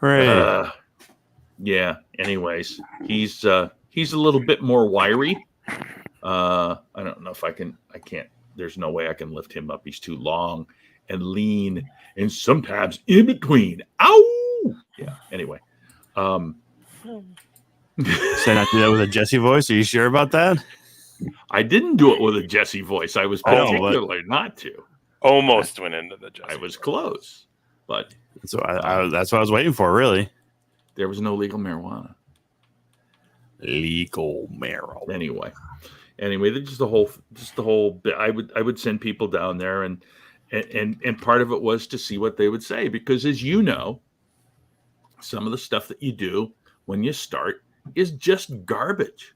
Right. Yeah. Anyways, he's a little bit more wiry. I don't know if I can't. There's no way I can lift him up. He's too long and lean, and sometimes in between. Ow! Yeah. Anyway. Say not to do that with a Jesse voice. Are you sure about that? I didn't do it with a Jesse voice. I was particularly not to. Almost went into the Jesse. I was close, but that's what I was waiting for. Really, there was no legal marijuana. Legal marijuana. Anyway, just the whole bit. I would send people down there, and part of it was to see what they would say, because as you know, some of the stuff that you do when you start is just garbage.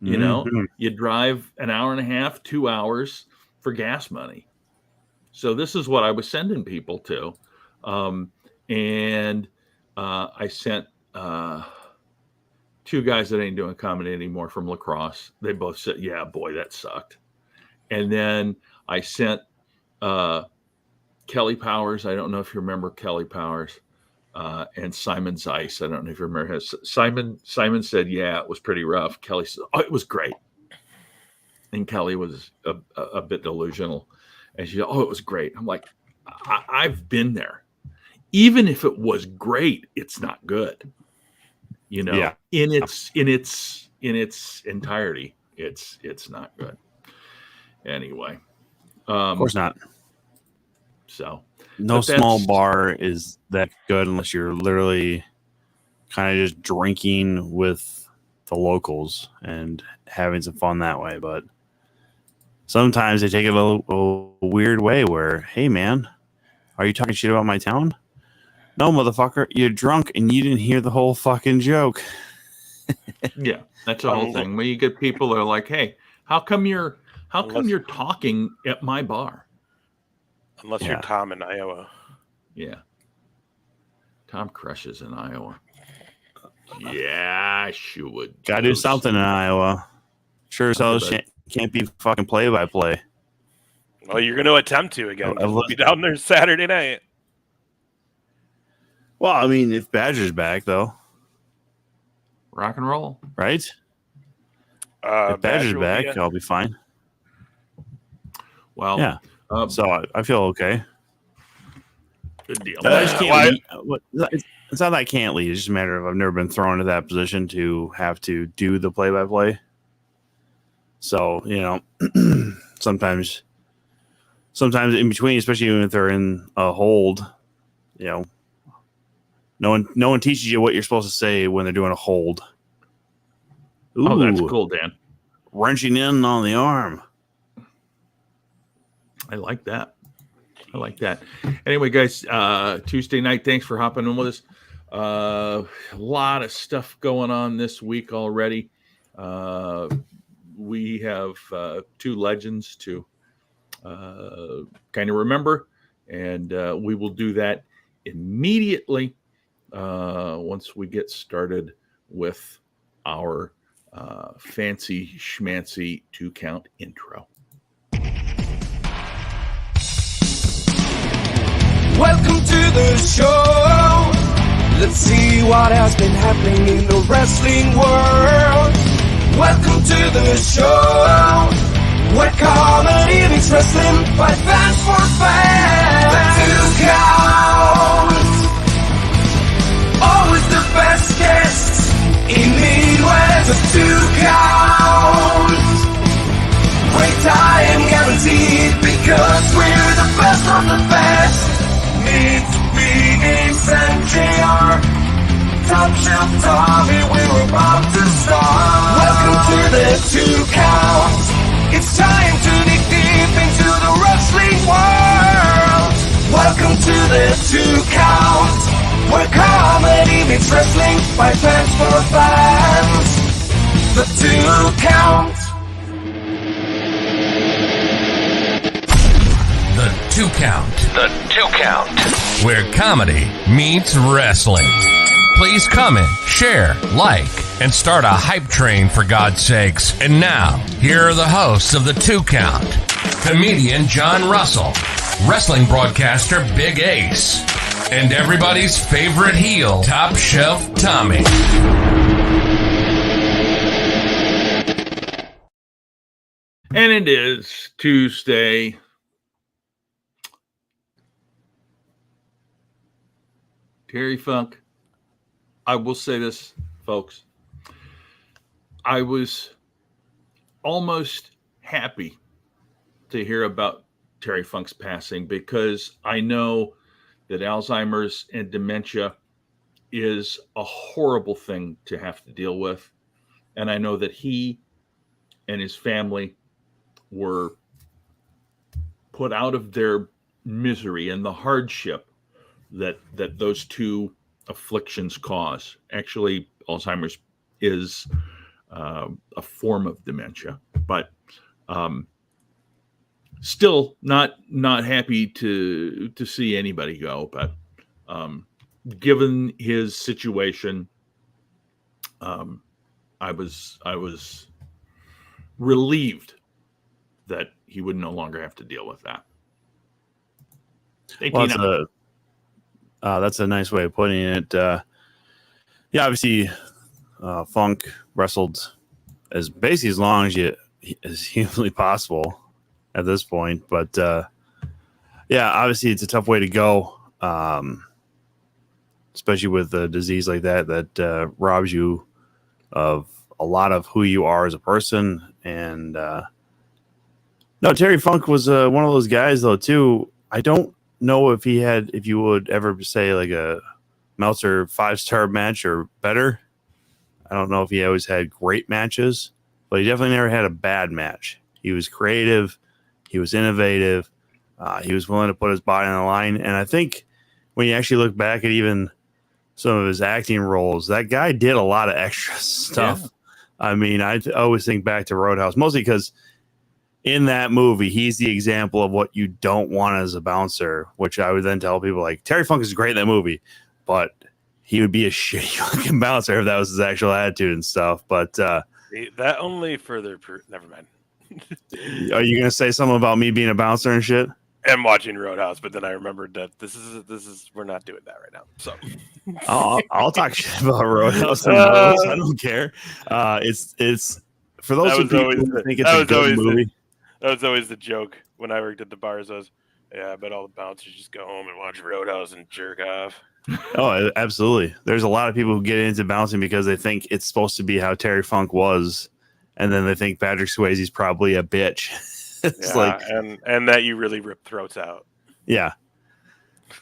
You know, you drive an hour and a half, 2 hours for gas money. So this is what I was sending people to. And I sent 2 guys that ain't doing comedy anymore from La Crosse. They both said, yeah, boy, that sucked. And then I sent Kelly Powers. I don't know if you remember Kelly Powers. And Simon Zeiss. I don't know if you remember his. Simon said, yeah, it was pretty rough. Kelly said, oh, it was great. And Kelly was a bit delusional. And she said, oh, it was great. I'm like, I've been there. Even if it was great, it's not good. You know, yeah. in its entirety, it's not good. Anyway. Of course not. So. No small bar is that good unless you're literally kind of just drinking with the locals and having some fun that way. But sometimes they take it a weird way where, hey, man, are you talking shit about my town? No, motherfucker, you're drunk and you didn't hear the whole fucking joke. Yeah, that's the whole thing. When you get people that are like, hey, how come you're talking at my bar? Unless you're Tom in Iowa. Yeah. Tom crushes in Iowa. Yeah, she would. Gotta do something in Iowa. Sure as hell can't be fucking play-by-play. Well, you're going to attempt to again. I'll be down there Saturday night. Well, I mean, if Badger's back, though. Rock and roll. Right? If Badger's back, I'll be fine. Well, yeah. So I feel okay. Good deal. It's not that I can't lead. It's just a matter of I've never been thrown into that position to have to do the play-by-play. So, you know, sometimes in between, especially when they're in a hold, you know, no one teaches you what you're supposed to say when they're doing a hold. Ooh, oh, that's cool, Dan. Wrenching in on the arm. I like that. Anyway, guys, Tuesday night, thanks for hopping in with us. A lot of stuff going on this week already. We have 2 legends to kind of remember, and we will do that immediately once we get started with our fancy schmancy 2-count intro. Welcome to the show. Let's see what has been happening in the wrestling world. Welcome to the show, where comedy meets wrestling by fans for fans. The 2 counts, always the best guests in Midwest. The 2 counts, great time guaranteed because we're the best of the best. Meet Big Ace and JR, Top Shelf Tommy, we're about to start. Welcome to the 2 count. It's time to dig deep into the wrestling world. Welcome to the 2 count, where comedy meets wrestling by fans for fans. The 2 count. The 2 count. The 2 count. Where comedy meets wrestling. Please comment, share, like, and start a hype train for God's sakes. And now, here are the hosts of the 2 count. Comedian John Russell. Wrestling broadcaster Big Ace. and everybody's favorite heel, Top Shelf Tommy. And it is Tuesday. Terry Funk, I will say this, folks. I was almost happy to hear about Terry Funk's passing because I know that Alzheimer's and dementia is a horrible thing to have to deal with. And I know that he and his family were put out of their misery and the hardship that those two afflictions cause. Actually, Alzheimer's is a form of dementia, but still not happy to see anybody go. But given his situation, I was relieved that he would no longer have to deal with that. Well, that's a nice way of putting it. Yeah, obviously, Funk wrestled as long as humanly possible at this point. But yeah, obviously, it's a tough way to go, especially with a disease like that robs you of a lot of who you are as a person. And no, Terry Funk was one of those guys, though, too. I don't know if you would ever say like a Meltzer 5-star match or better. I don't know if he always had great matches, but he definitely never had a bad match. He was creative. He was innovative. He was willing to put his body on the line. And I think when you actually look back at even some of his acting roles, that guy did a lot of extra stuff. Yeah. I mean, I always think back to Roadhouse, mostly because in that movie, he's the example of what you don't want as a bouncer, which I would then tell people like, Terry Funk is great in that movie, but he would be a shitty fucking bouncer if that was his actual attitude and stuff. But that only further never mind. Are you going to say something about me being a bouncer and shit? And watching Roadhouse, but then I remembered that this is we're not doing that right now. So I'll talk shit about Roadhouse. I don't care. It's for those people who think it's a good movie. That was always the joke when I worked at the bars. I bet all the bouncers just go home and watch Roadhouse and jerk off. Oh, absolutely. There's a lot of people who get into bouncing because they think it's supposed to be how Terry Funk was, and then they think Patrick Swayze's probably a bitch. It's like, and that you really rip throats out. Yeah.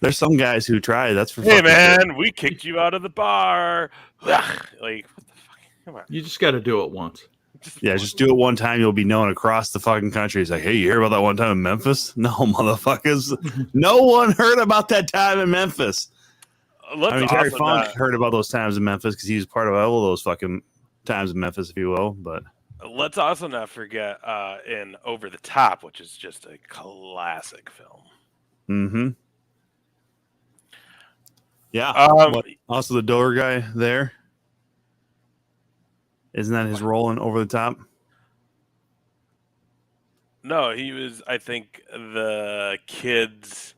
There's some guys who try. That's for hey man, we kicked you out of the bar. Like, what the fuck? Come on. You just got to do it once. Just do it one time. You'll be known across the fucking country. It's like, hey, you hear about that one time in Memphis? No, motherfuckers. No one heard about that time in Memphis. Terry Funk heard about those times in Memphis because he was part of all of those fucking times in Memphis, if you will. But let's also not forget in Over the Top, which is just a classic film. Mm-hmm. Yeah. Also, the door guy there. Isn't that his role in Over the Top? No, he was, I think, the kid's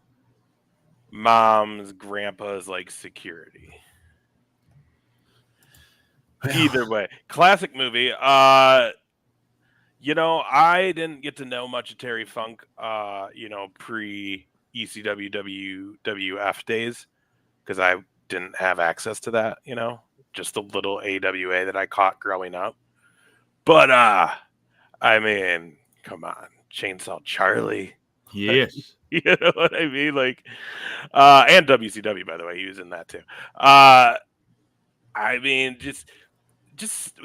mom's grandpa's like security. Either way, classic movie. I didn't get to know much of Terry Funk, pre ECW WWF days because I didn't have access to that, just a little AWA that I caught growing up. But I mean, come on, Chainsaw Charlie. Yes. You know what I mean? Like, and WCW, by the way, he was in that too. I mean, just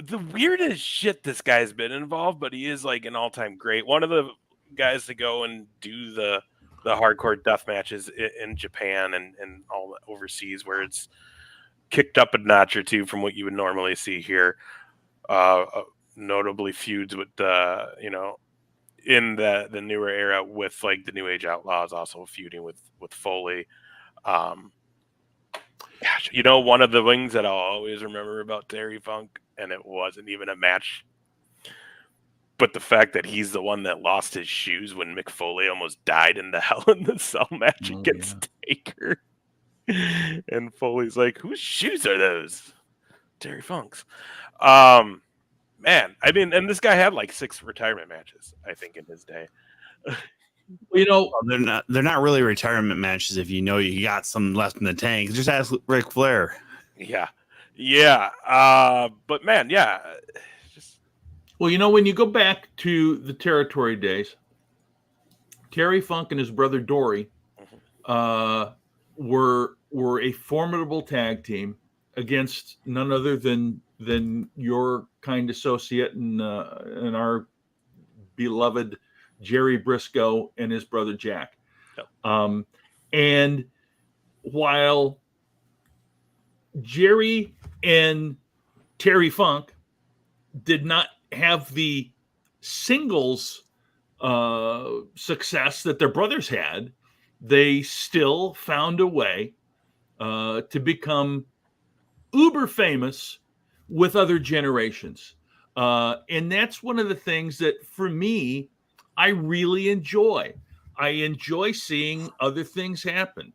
the weirdest shit this guy's been involved, but he is like an all-time great. One of the guys to go and do the hardcore death matches in Japan and all overseas where it's kicked up a notch or two from what you would normally see here. Notably feuds with in the newer era with like the New Age Outlaws, also feuding with Foley. One of the things that I'll always remember about Terry Funk, and it wasn't even a match, but the fact that he's the one that lost his shoes when Mick Foley almost died in the Hell in the Cell match against Taker. And Foley's like, whose shoes are those? Terry Funk's. Man, I mean, and this guy had like 6 retirement matches, I think, in his day. You know, They're not really retirement matches if you know you got some left in the tank. Just ask Ric Flair. Yeah. But man, yeah. well, you know, when you go back to the territory days, Terry Funk and his brother Dory were a formidable tag team against none other than your kind associate and our beloved Jerry Briscoe and his brother Jack. Yep. And while Jerry and Terry Funk did not have the singles success that their brothers had, they still found a way to become uber famous with other generations. And that's one of the things that, for me, I really enjoy. I enjoy seeing other things happen.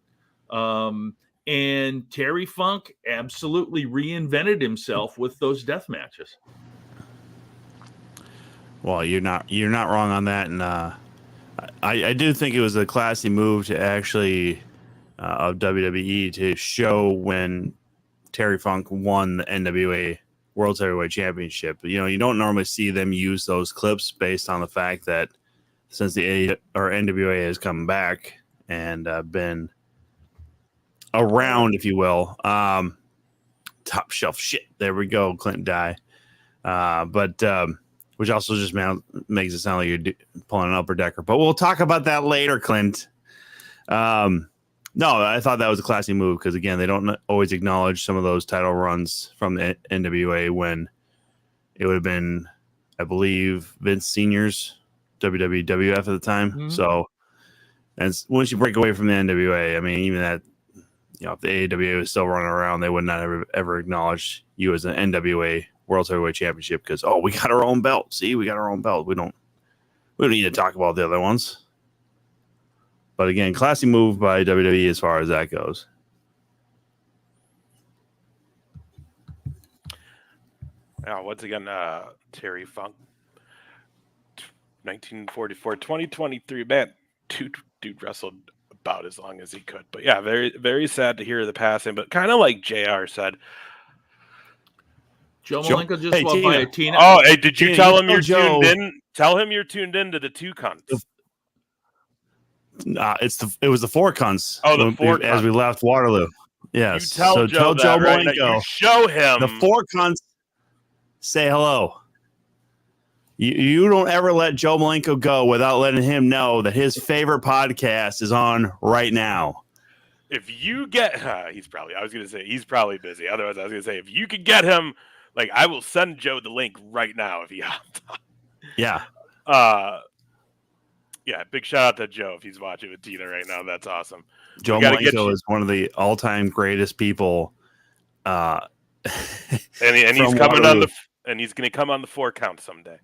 And Terry Funk absolutely reinvented himself with those death matches. Well, you're not wrong on that, and I do think it was a classy move to actually of WWE to show when Terry Funk won the NWA World Heavyweight Championship. You know, you don't normally see them use those clips based on the fact that since the NWA has come back and been around, if you will, top shelf shit. There we go, Clint Dye. But which also just makes it sound like you're pulling an upper decker. But we'll talk about that later, Clint. No, I thought that was a classy move because, again, they don't always acknowledge some of those title runs from the NWA when it would have been, I believe, Vince Sr.'s WWF at the time. Mm-hmm. So, and once you break away from the NWA, I mean, even that, you know, if the AEW was still running around, they would not ever acknowledge you as an NWA World Heavyweight Championship because, oh, we got our own belt. See, we got our own belt. We don't need to talk about the other ones. But again, classy move by WWE as far as that goes. Yeah, once again, Terry Funk, 1944, 2023. Man, dude wrestled about as long as he could. But yeah, very, very sad to hear the passing. But kind of like JR said, Joe Malenko just walked by a Tina. Oh, hey, did you Tina, tell him you're tuned in? Tell him you're tuned in to the 2 cunts. It was the 4 cunts. Oh, the 4 cunts. As we left Waterloo. Yes. You tell Joe that, right? You show him. The 4 cunts say hello. You don't ever let Joe Malenko go without letting him know that his favorite podcast is on right now. If you get, I was going to say he's probably busy. Otherwise, I was going to say, if you could get him, like, I will send Joe the link right now if he hopped on. Yeah. Yeah, big shout out to Joe if he's watching with Tina right now. That's awesome. Joe Malenko is one of the all-time greatest people. And he's coming on and he's going to come on the 4 count someday.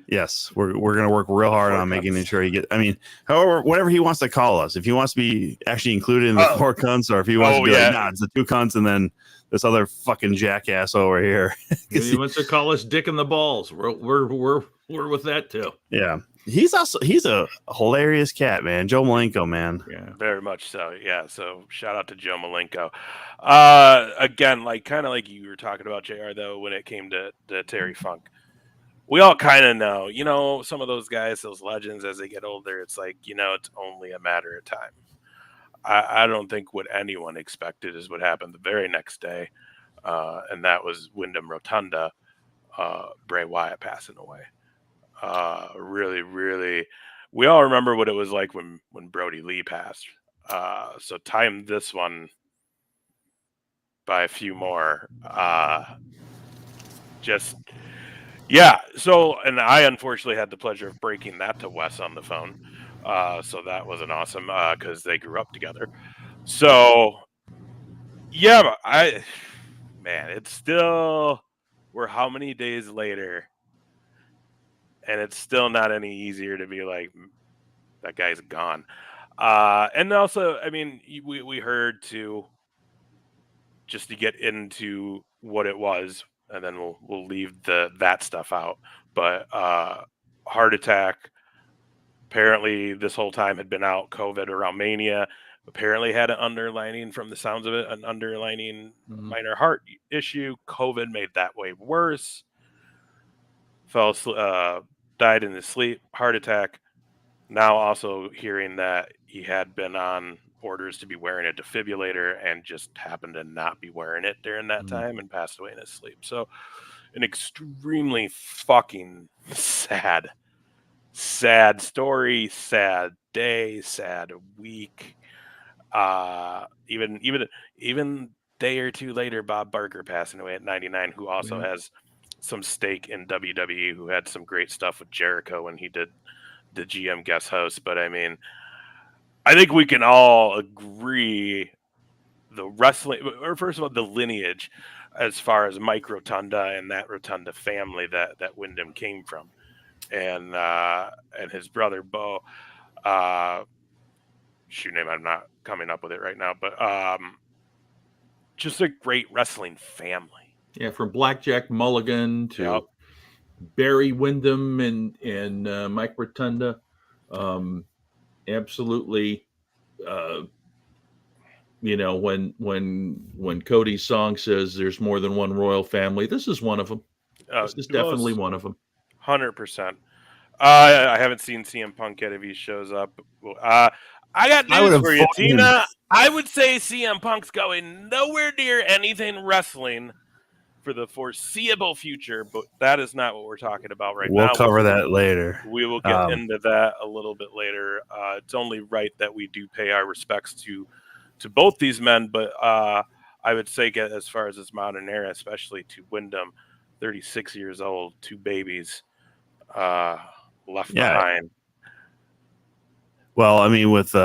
Yes, we're going to work real hard on making sure he however, whatever he wants to call us. If he wants to be actually included in the 4 cunts, or if he wants to be like, nah, it's the 2 cunts and then this other fucking jackass over here. He wants to call us Dick in the Balls. We're with that too. Yeah. He's a hilarious cat, man. Joe Malenko, man. Yeah, very much so. Yeah. So shout out to Joe Malenko. Again, kind of like you were talking about, JR, though, when it came to Terry Funk. We all kind of know, some of those guys, those legends, as they get older, it's like, it's only a matter of time. I don't think what anyone expected is what happened the very next day. And that was Windham Rotunda, Bray Wyatt passing away. Really, really, we all remember what it was like when Brody Lee passed. So time this one by a few more. Yeah. So, and I unfortunately had the pleasure of breaking that to Wes on the phone. So that wasn't awesome because they grew up together. So, yeah, it's still, we're how many days later, and it's still not any easier to be like, that guy's gone. And also, I mean, we heard too, just to get into what it was, and then we'll leave that stuff out. But heart attack. Apparently, this whole time had been out. COVID around Mania. Apparently, had an underlining, from the sounds of it, an underlining minor heart issue. COVID made that way worse. Died in his sleep. Heart attack. Now also hearing that he had been on orders to be wearing a defibrillator and just happened to not be wearing it during that time and passed away in his sleep. So an extremely fucking sad story, sad day, sad week. Even day or two later, Bob Barker passing away at 99, who also has some stake in WWE, who had some great stuff with Jericho when he did the GM guest host. But I mean, I think we can all agree the wrestling, or first of all, the lineage as far as Mike Rotunda and that Rotunda family that Windham came from, and his brother Bo. Shoot name, I'm not coming up with it right now, but just a great wrestling family. Yeah, from Blackjack Mulligan to Barry Windham and Mike Rotunda. Absolutely. When Cody's song says there's more than one royal family, this is one of them. This is definitely one of them. 100%. I haven't seen CM Punk yet if he shows up. I got news for you, Tina. I would say CM Punk's going nowhere near anything wrestling for the foreseeable future, but that is not what we're talking about right now. We'll cover that later. We will get into that a little bit later. It's only right that we do pay our respects to both these men, but I would say, as far as this modern era, especially to Windham, 36 years old, 2 babies left behind. Well, I mean, with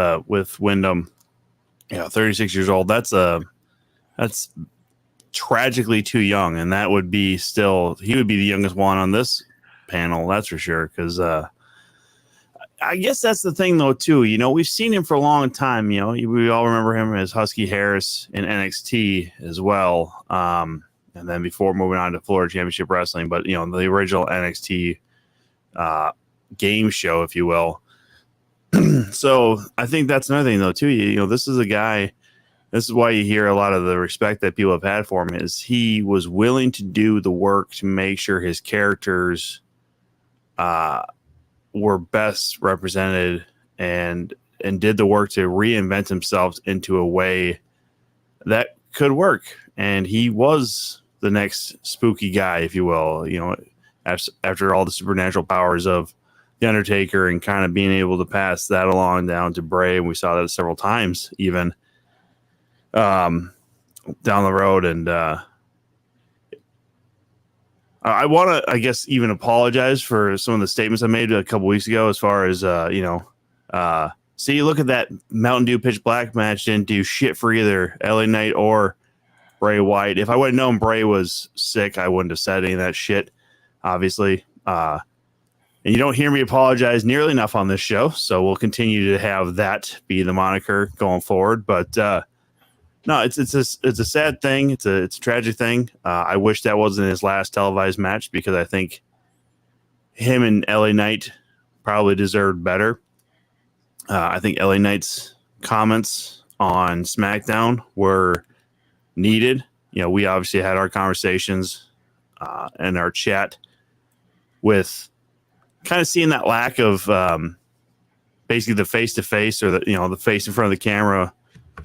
Windham, 36 years old, that's tragically too young, and that would be he would be the youngest one on this panel, that's for sure. Because I guess that's the thing, though, too. We've seen him for a long time. We all remember him as Husky Harris in NXT as well, and then before moving on to Florida Championship Wrestling. But the original NXT game show, if you will. So I think that's another thing, though, too. This is a guy. This is why you hear a lot of the respect that people have had for him, is he was willing to do the work to make sure his characters were best represented and did the work to reinvent himself into a way that could work. And he was the next spooky guy, if you will, after all the supernatural powers of The Undertaker and kind of being able to pass that along down to Bray. And we saw that several times even down the road. And I want to, I guess, even apologize for some of the statements I made a couple weeks ago as far as, see, look at that Mountain Dew Pitch Black match, didn't do shit for either LA Knight or Bray Wyatt. If I would have known Bray was sick, I wouldn't have said any of that shit, obviously. And you don't hear me apologize nearly enough on this show, so we'll continue to have that be the moniker going forward. But no, it's a sad thing. It's a tragic thing. I wish that wasn't his last televised match, because I think him and LA Knight probably deserved better. I think LA Knight's comments on SmackDown were needed. We obviously had our conversations and our chat with kind of seeing that lack of basically the face-to-face, or the face in front of the camera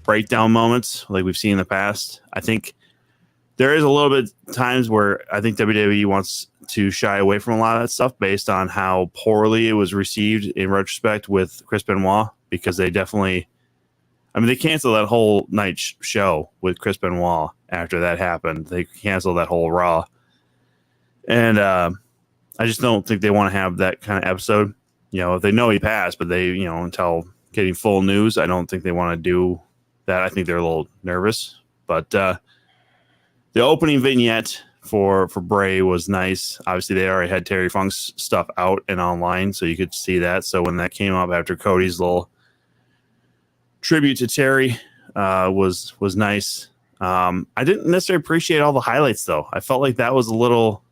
breakdown moments like we've seen in the past. I think there is a little bit times where I think WWE wants to shy away from a lot of that stuff based on how poorly it was received in retrospect with Chris Benoit, because they definitely, they canceled that whole night show with Chris Benoit after that happened. They canceled that whole Raw. And I just don't think they want to have that kind of episode. If they know he passed, but they, until getting full news, I don't think they want to do that. I think they're a little nervous. But the opening vignette for Bray was nice. Obviously, they already had Terry Funk's stuff out and online, so you could see that. So when that came up after Cody's little tribute to Terry was nice. I didn't necessarily appreciate all the highlights, though. I felt like that was a little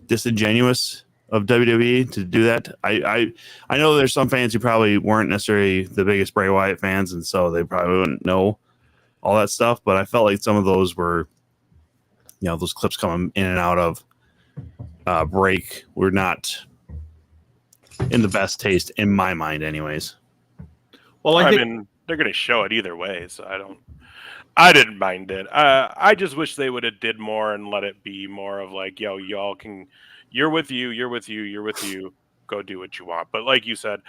disingenuous of WWE to do that. I know there's some fans who probably weren't necessarily the biggest Bray Wyatt fans, and so they probably wouldn't know all that stuff. But I felt like some of those were, those clips coming in and out of break were not in the best taste in my mind, anyways. Well, I mean, they're going to show it either way, so I didn't mind it. I just wish they would have did more and let it be more of like, yo, y'all can, you're with you, go do what you want. But like you said,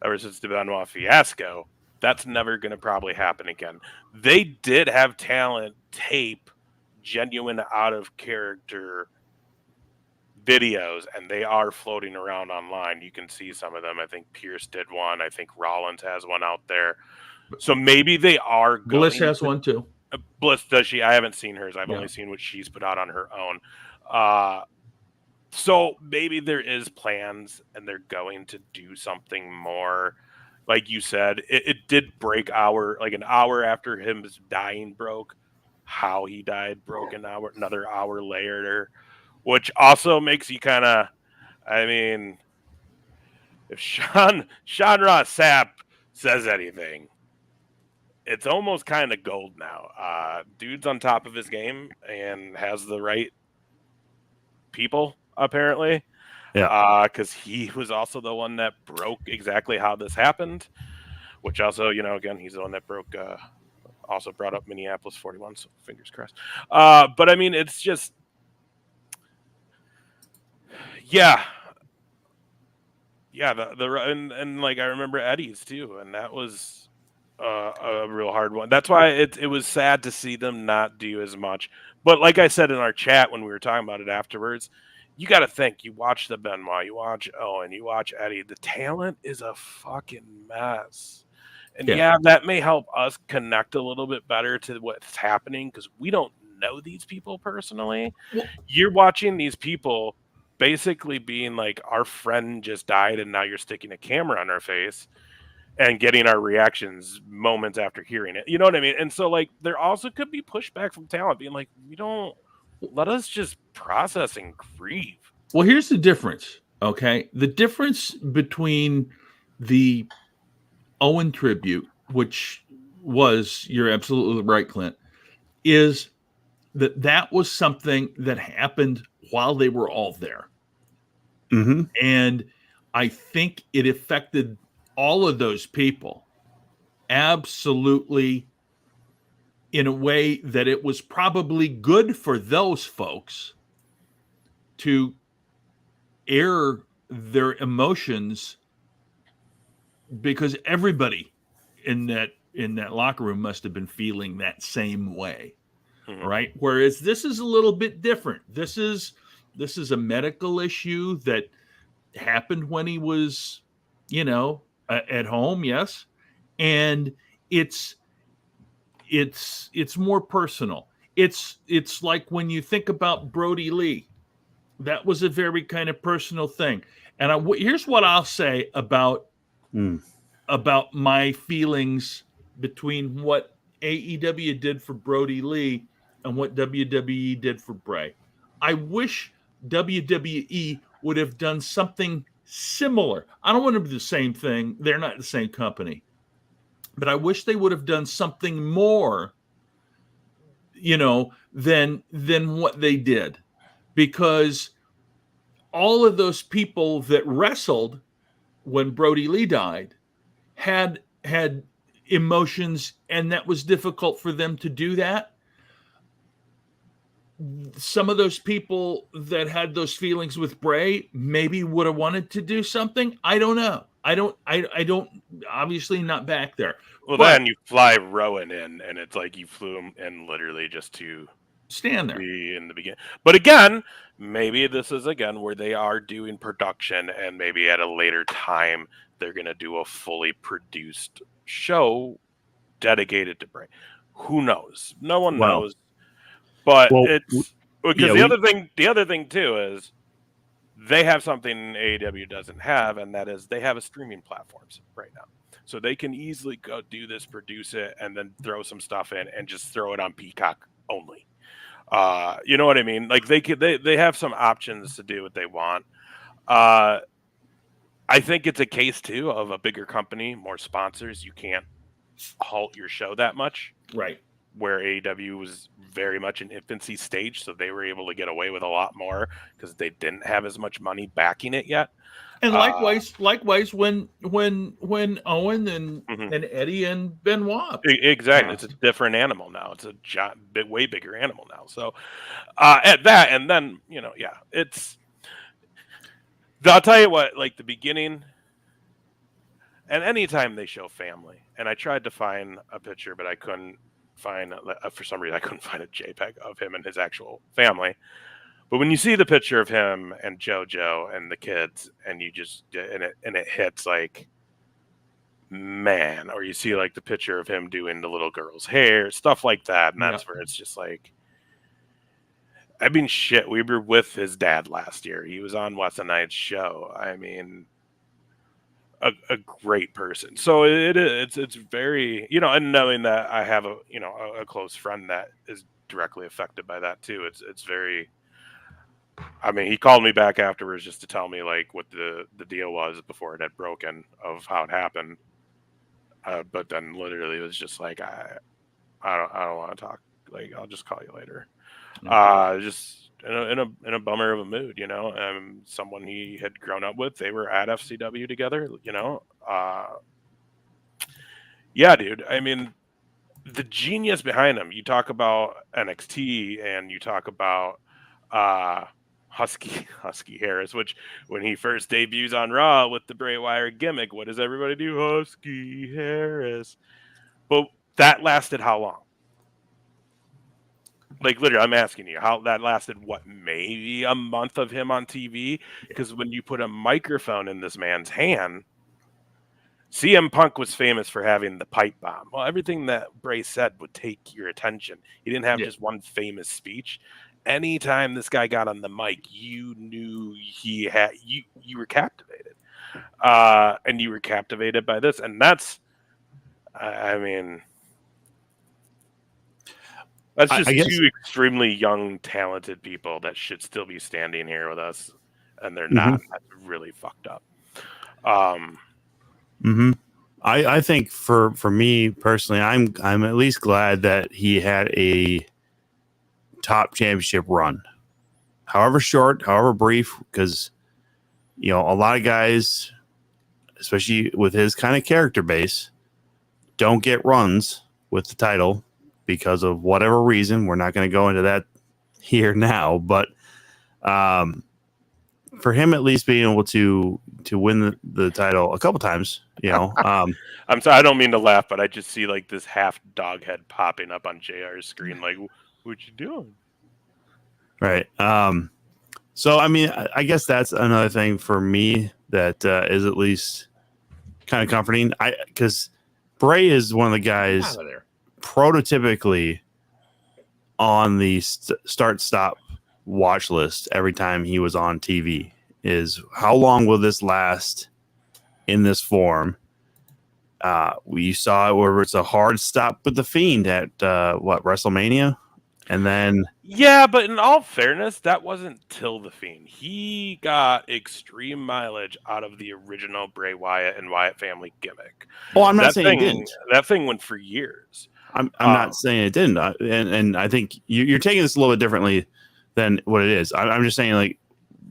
ever since the Benoit fiasco, that's never going to probably happen again. They did have talent tape genuine out of character videos, and they are floating around online. You can see some of them. I think Pierce did one. I think Rollins has one out there. So maybe they are going Bliss has one too. Bliss, does she? I haven't seen hers. I've only seen what she's put out on her own. So maybe there is plans and they're going to do something more. Like you said, it did break an hour after him dying broke. How he died broke another hour later, which also makes you kind of, I mean, if Sean Ross Sapp says anything, it's almost kind of gold now. Dude's on top of his game and has the right people, apparently. Yeah. Because he was also the one that broke exactly how this happened, which also, again, he's the one that broke, also brought up Minneapolis 41, so fingers crossed. But I mean, it's just, yeah, and like I remember Eddie's too, and that was a real hard one. That's why it was sad to see them not do as much. But like I said in our chat when we were talking about it afterwards, you got to think. You watch the Benoit, you watch Owen, you watch Eddie. The talent is a fucking mess. And that may help us connect a little bit better to what's happening because we don't know these people personally. You're watching these people basically being like, our friend just died and now you're sticking a camera on our face and getting our reactions moments after hearing it. You know what I mean? And so like there also could be pushback from talent being like, we don't let us just process and grieve. Well, here's the difference. Okay. The difference between the Owen tribute, which was, you're absolutely right, Clint, is that was something that happened while they were all there. Mm-hmm. And I think it affected all of those people absolutely in a way that it was probably good for those folks to air their emotions, because everybody in that locker room must have been feeling that same way. Mm-hmm. Right. Whereas this is a little bit different. This is a medical issue that happened when he was, at home. Yes. And it's more personal. It's like when you think about Brody Lee, that was a very kind of personal thing. And here's what I'll say about my feelings between what AEW did for Brody Lee and what WWE did for Bray. I wish WWE would have done something similar. I don't want to do the same thing. They're not the same company. But I wish they would have done something more, than what they did. Because all of those people that wrestled when Brody Lee died had emotions, and that was difficult for them to do that. Some of those people that had those feelings with Bray maybe would have wanted to do something. I don't know. I don't obviously not back there. Well, then you fly Rowan in, and it's like you flew him in literally just to stand there in the beginning. But again, maybe this is again where they are doing production, and maybe at a later time they're going to do a fully produced show dedicated to Bray. Who knows? No one knows. But it's because the other thing too is they have something AEW doesn't have, and that is they have a streaming platforms right now. So they can easily go do this, produce it, and then throw some stuff in and just throw it on Peacock only. You know what I mean? Like they have some options to do what they want. I think it's a case too of a bigger company, more sponsors. You can't halt your show that much. Right. Where AEW was very much in infancy stage, so they were able to get away with a lot more because they didn't have as much money backing it yet. And likewise, when Owen and Eddie and Benoit, exactly, it's a different animal now. It's a way bigger animal now. So at that, and then it's. I'll tell you what, like the beginning, and anytime they show family, and I tried to find a picture, but I couldn't find. For some reason, I couldn't find a JPEG of him and his actual family. But when you see the picture of him and JoJo and the kids, and you just it hits like, man, or you see like the picture of him doing the little girl's hair, stuff like that, and that's where it's just like, I mean, shit. We were with his dad last year. He was on West Night's show. I mean, a great person. So it's very, and knowing that I have a close friend that is directly affected by that too. It's very. I mean, he called me back afterwards just to tell me like what the deal was before it had broken of how it happened. But then literally it was just like, I don't want to talk. Like, I'll just call you later. Just in a bummer of a mood, someone he had grown up with. They were at FCW together, yeah, dude. I mean, the genius behind him. You talk about NXT and you talk about Husky Harris, which when he first debuts on Raw with the Bray Wyatt gimmick, what does everybody do? Husky Harris. But that lasted how long? Like, literally, I'm asking you, how that lasted, maybe a month of him on TV? Because when you put a microphone in this man's hand, CM Punk was famous for having the pipe bomb. Well, everything that Bray said would take your attention. He didn't have just one famous speech. Anytime this guy got on the mic, you knew he had you were captivated, and you were captivated by this, and that's, I mean, that's just two extremely young, talented people that should still be standing here with us, and they're not. That's really fucked up. I think for me personally, I'm at least glad that he had a top championship run, however short, however brief, because a lot of guys, especially with his kind of character base, don't get runs with the title because of whatever reason. We're not going to go into that here now, but for him at least being able to win the title a couple times, I'm sorry, I don't mean to laugh, but I just see like this half dog head popping up on JR's screen, like, what you doing? Right. So, I mean, I guess that's another thing for me that is at least kind of comforting. Because Bray is one of the guys prototypically on the start-stop watch list every time he was on TV. Is how long will this last in this form? We saw it where it's a hard stop with the Fiend at WrestleMania, and then but in all fairness, that wasn't till the Fiend. He got extreme mileage out of the original Bray Wyatt and Wyatt family gimmick. Oh, I'm not saying it didn't. That thing went for years. I'm not saying it didn't, and I think you're taking this a little bit differently than what it is. I'm just saying, like,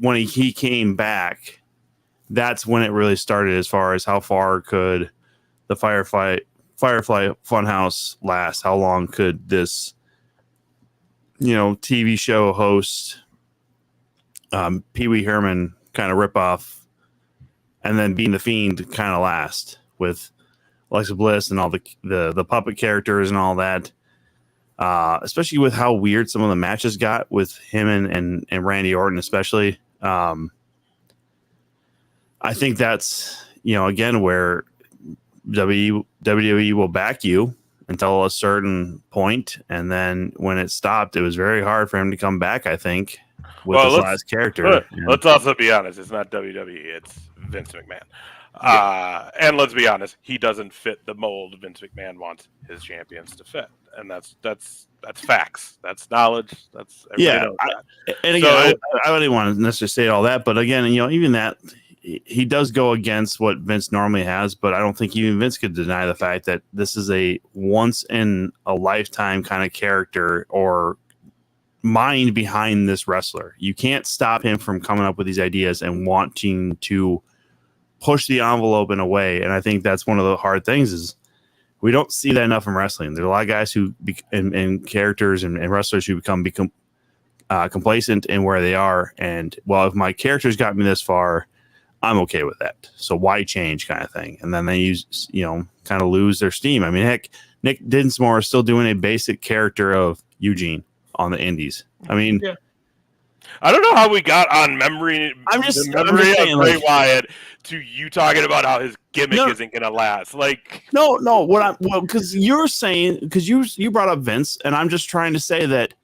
when he came back, that's when it really started as far as how far could the Firefly Funhouse last? How long could this, TV show host, Pee Wee Herman kind of rip off, and then being the Fiend kind of last with Alexa Bliss and all the puppet characters and all that. Especially with how weird some of the matches got with him and Randy Orton, especially. I think that's, again, where WWE will back you until a certain point, and then when it stopped, it was very hard for him to come back, I think, with his last character. Let's also be honest, it's not WWE, it's Vince McMahon. And let's be honest, he doesn't fit the mold Vince McMahon wants his champions to fit, and that's facts. That's knowledge. That's everybody knows that. And again, I don't even want to necessarily say all that, but again, even that he does go against what Vince normally has, but I don't think even Vince could deny the fact that this is a once in a lifetime kind of character or mind behind this wrestler. You can't stop him from coming up with these ideas and wanting to push the envelope in a way. And I think that's one of the hard things is we don't see that enough in wrestling. There's a lot of guys who and characters and wrestlers who become complacent in where they are. And well, if my character's got me this far, I'm okay with that. So why change, kind of thing? And then they kind of lose their steam. I mean, heck, Nick Dinsmore is still doing a basic character of Eugene on the Indies. I mean, I don't know how we got on memory. I'm just saying, of Bray Wyatt to you talking about how his gimmick isn't going to last. Because you're saying, because you brought up Vince, and I'm just trying to say that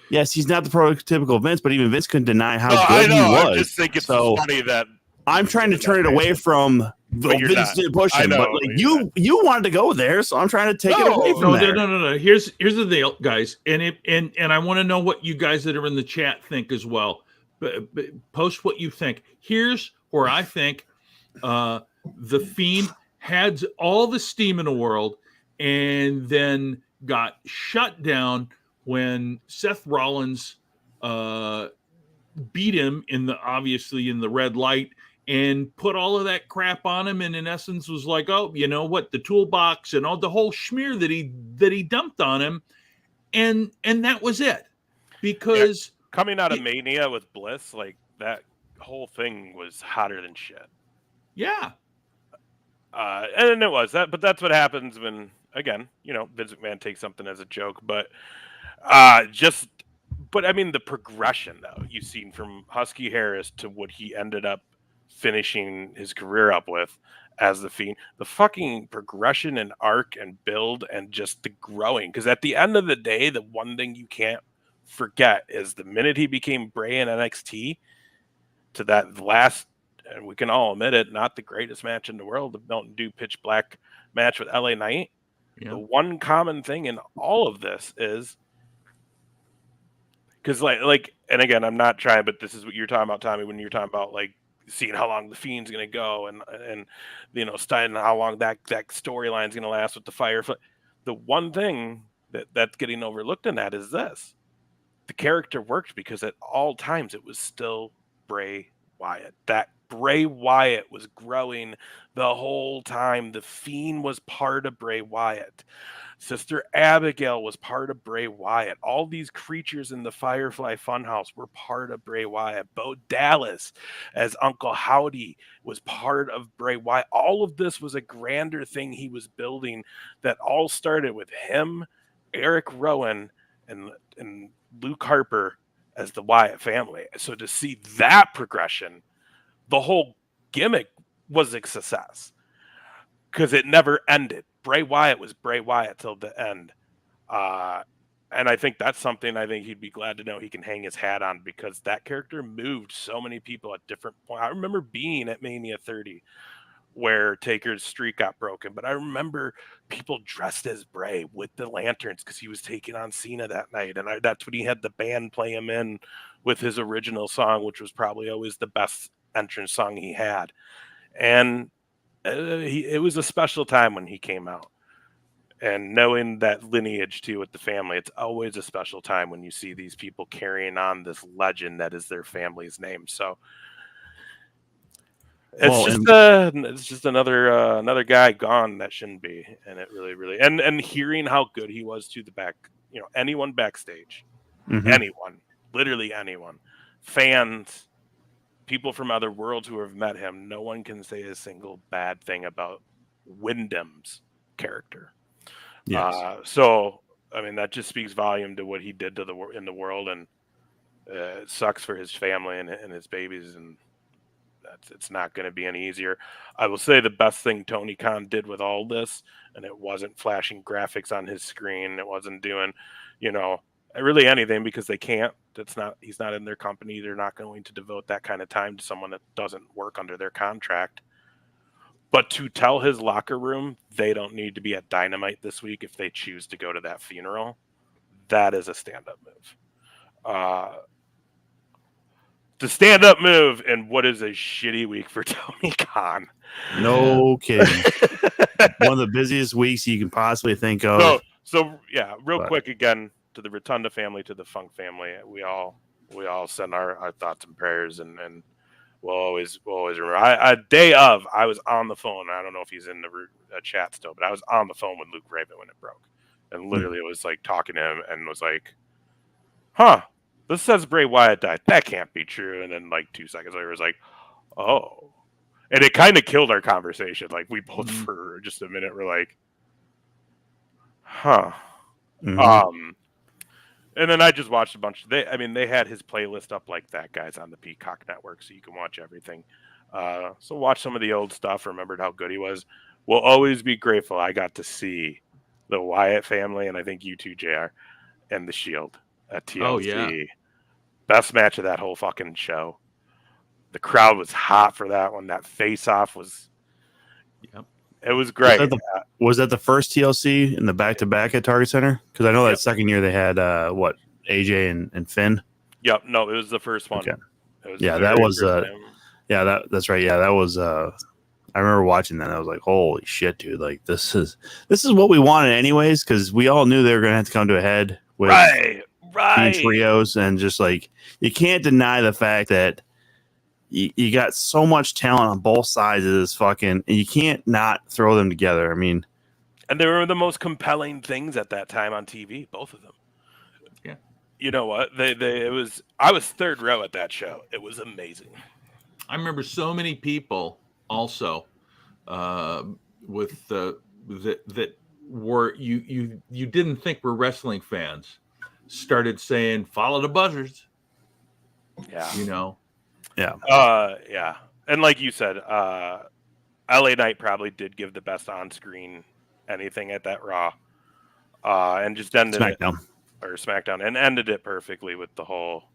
yes, he's not the prototypical Vince, but even Vince couldn't deny how good he was. I just think it's funny that I'm trying to turn it away from Vince did push him, but you wanted to go there, so I'm trying to take it away from there. No. Here's the deal, guys, and I want to know what you guys that are in the chat think as well. But post what you think. Here's where I think the Fiend had all the steam in the world, and then got shut down when Seth Rollins beat him obviously in the red light. And put all of that crap on him, and in essence was like, oh, you know what, the toolbox and all the whole schmear that he dumped on him, and that was it. Because coming out of Mania with Bliss, like that whole thing was hotter than shit. Yeah, and it was that, but that's what happens when again, Vince McMahon takes something as a joke, but I mean the progression though you've seen from Husky Harris to what he ended up finishing his career up with as the Fiend, the fucking progression and arc and build and just the growing. Because at the end of the day, the one thing you can't forget is the minute he became Bray in NXT to that last, and we can all admit it, not the greatest match in the world, the Mountain Dew Pitch Black match with LA Knight. Yeah. The one common thing in all of this is because like, and again, I'm not trying, but this is what you're talking about, Tommy, when you're talking about like seeing how long the Fiend's going to go and studying how long that storyline's going to last with the Firefly. The one thing that's getting overlooked in that is this. The character worked because at all times it was still Bray Wyatt. That Bray Wyatt was growing the whole time. The Fiend was part of Bray Wyatt. Sister Abigail was part of Bray Wyatt. All these creatures in the Firefly Funhouse were part of Bray Wyatt. Bo Dallas as Uncle Howdy was part of Bray Wyatt. All of this was a grander thing he was building that all started with him, Eric Rowan, and Luke Harper as the Wyatt family. So to see that progression, the whole gimmick was a success because it never ended. Bray Wyatt was Bray Wyatt till the end. And I think that's something I think he'd be glad to know he can hang his hat on because that character moved so many people at different points. I remember being at Mania 30 where Taker's streak got broken, but I remember people dressed as Bray with the lanterns because he was taking on Cena that night. And that's when he had the band play him in with his original song, which was probably always the best entrance song he had. And it was a special time when he came out, and knowing that lineage too with the family, it's always a special time when you see these people carrying on this legend that is their family's name. So it's just another guy gone that shouldn't be, and it really and hearing how good he was to the back, anyone backstage, anyone, literally anyone, fans. People from other worlds who have met him, no one can say a single bad thing about Windham's character. Yes. So, I mean, that just speaks volume to what he did to in the world, and it sucks for his family and his babies, and it's not going to be any easier. I will say the best thing Tony Khan did with all this, and it wasn't flashing graphics on his screen, it wasn't doing, really anything because they can't. He's not in their company. They're not going to devote that kind of time to someone that doesn't work under their contract. But to tell his locker room they don't need to be at Dynamite this week if they choose to go to that funeral, that is a stand-up move. The stand-up move in what is a shitty week for Tony Khan. No kidding. One of the busiest weeks you can possibly think of. So yeah, quick again to the Rotunda family, to the Funk family. We all send our thoughts and prayers, and we'll always remember. A day of, I was on the phone. I don't know if he's in the chat still, but I was on the phone with Luke Raven when it broke, and literally it was like talking to him and was like, "Huh, this says Bray Wyatt died. That can't be true." And then like 2 seconds later, it was like, "Oh," and it kind of killed our conversation. Like we both for just a minute were like, "Huh." And then I just watched a bunch. They had his playlist up like that, guys, on the Peacock Network, so you can watch everything. So watch some of the old stuff. Remembered how good he was. We'll always be grateful I got to see the Wyatt family, and I think you too, JR, and the Shield at TLC. Oh, yeah. Best match of that whole fucking show. The crowd was hot for that one. That face-off was... Yep. It was great. Was that the first TLC in the back-to-back at Target Center? Because I know that second year they had, AJ and Finn? Yep. No, it was the first one. Okay. That was that's right. Yeah, that was... I remember watching that. I was like, holy shit, dude. Like, this is what we wanted anyways, because we all knew they were going to have to come to a head with right. trios, and just, like, you can't deny the fact that you got so much talent on both sides of this fucking, and you can't not throw them together. I mean, and they were the most compelling things at that time on TV, both of them. Yeah. You know what? I was third row at that show. It was amazing. I remember so many people also with that were you didn't think were wrestling fans started saying follow the buzzards. Yeah. You know. Yeah. Yeah. And like you said, LA Knight probably did give the best on-screen anything at that Raw. And just ended SmackDown and ended it perfectly with the whole,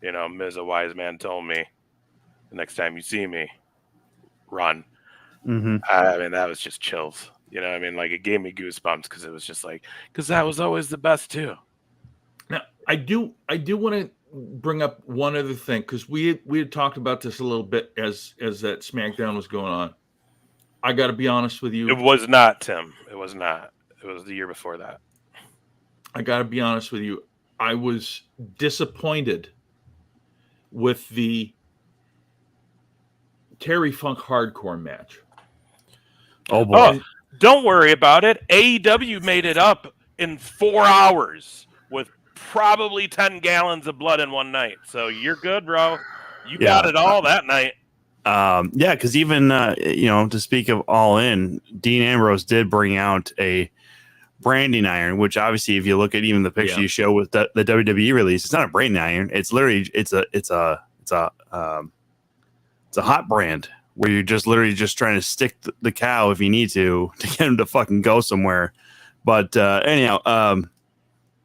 Miz, a wise man told me, the next time you see me, run. Mm-hmm. I mean, that was just chills. You know what I mean? Like, it gave me goosebumps because it was just like, because that was always the best too. Now, I do want to bring up one other thing, because we had talked about this a little bit as that SmackDown was going on. I got to be honest with you. It was not, Tim. It was not. It was the year before that. I got to be honest with you. I was disappointed with the Terry Funk hardcore match. Oh boy. Don't worry about it. AEW made it up in 4 hours with probably 10 gallons of blood in one night. So you're good, bro. You got it all that night. Yeah, because even, to speak of All In, Dean Ambrose did bring out a branding iron, which obviously, if you look at even the picture you show with the WWE release, it's not a branding iron. It's literally, it's a hot brand where you're just literally just trying to stick the cow if you need to get him to fucking go somewhere. But anyhow,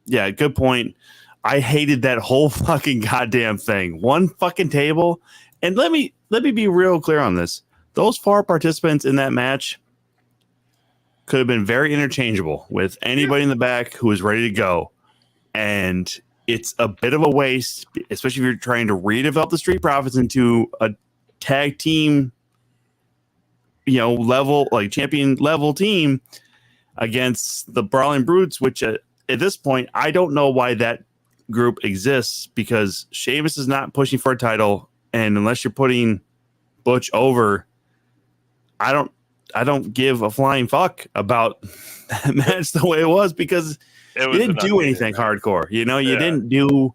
yeah, good point. I hated that whole fucking goddamn thing. One fucking table. And let me be real clear on this. Those 4 participants in that match could have been very interchangeable with anybody in the back who was ready to go. And it's a bit of a waste, especially if you're trying to redevelop the Street Profits into a tag team, level, like champion level team against the Brawling Brutes, which at this point, I don't know why that group exists, because Sheamus is not pushing for a title. And unless you're putting Butch over, I don't give a flying fuck about that match the way it was, because you didn't do anything hardcore. You didn't do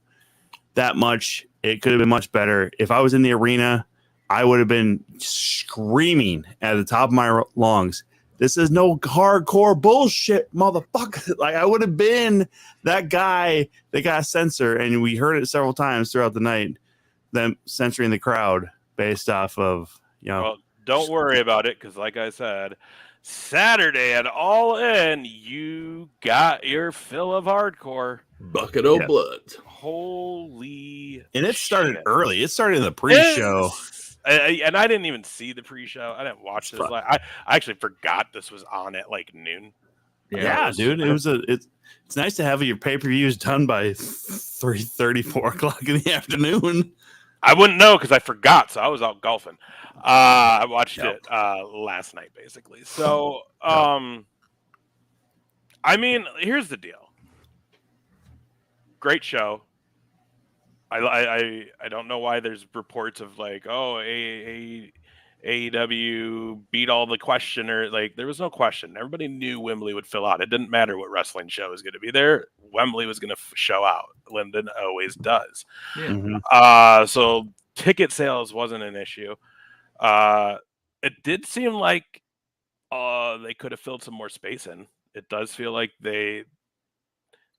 that much. It could have been much better. If I was in the arena, I would have been screaming at the top of my lungs, "This is no hardcore bullshit, motherfucker." Like, I would have been that guy that got censored, and we heard it several times throughout the night, them censoring the crowd based off of, Well, don't worry about it, because like I said, Saturday at All In, you got your fill of hardcore. Bucket of blood. Holy And it started early. It started in the pre-show. And I didn't even see the pre-show. I didn't watch this. I actually forgot this was on at like noon. Yeah, dude. It's nice to have your pay-per-views done by 3:30, 4 o'clock in the afternoon. I wouldn't know because I forgot, so I was out golfing. I watched it last night, basically. So, I mean, here's the deal. Great show. I don't know why there's reports of like, oh, AEW beat all the questioner. Like, there was no question. Everybody knew Wembley would fill out. It didn't matter what wrestling show was going to be there. Wembley was going to show out. Linden always does. Yeah. Mm-hmm. So ticket sales wasn't an issue. It did seem like they could have filled some more space in. It does feel like they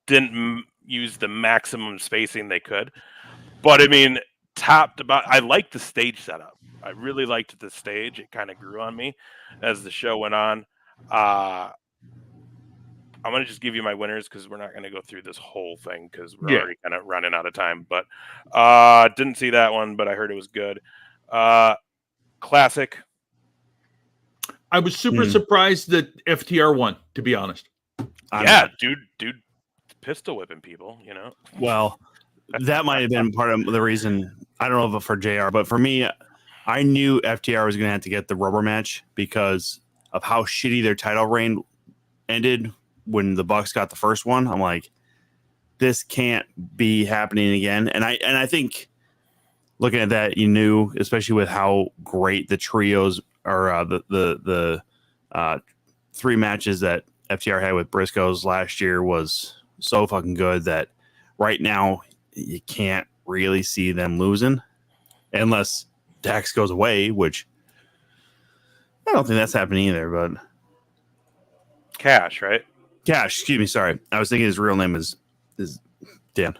didn't use the maximum spacing they could. But I mean, top to bottom, I liked the stage setup. I really liked the stage. It kind of grew on me as the show went on. I'm going to just give you my winners because we're not going to go through this whole thing because we're already kind of running out of time. But didn't see that one, but I heard it was good. Classic. I was super surprised that FTR won, to be honest. Dude, pistol whipping people, you know. Well, that might have been part of the reason. I don't know if for JR, but for me, I knew FTR was going to have to get the rubber match because of how shitty their title reign ended when the Bucks got the first one. I'm like, this can't be happening again. And I think looking at that, you knew, especially with how great the trios or the 3 matches that FTR had with Briscoes last year was so fucking good that right now you can't really see them losing unless Dax goes away, which I don't think that's happening either, but Cash, right? Cash, excuse me, sorry. I was thinking his real name is Dan.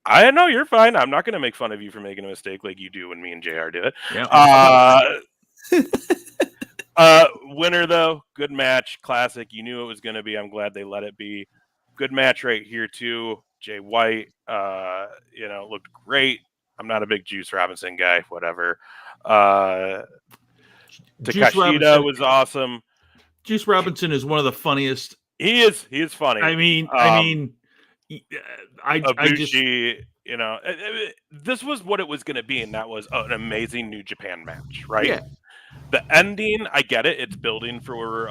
I know you're fine. I'm not going to make fun of you for making a mistake like you do when me and JR do it. Yeah. Winner though, good match, classic. You knew it was going to be. I'm glad they let it be. Good match right here too. Jay White, looked great. I'm not a big Juice Robinson guy. Whatever. Takashita was awesome. Juice Robinson is one of the funniest. He is funny. I mean, Ibushi, this was what it was going to be, and that was an amazing New Japan match, right? Yeah. The ending, I get it. It's building for,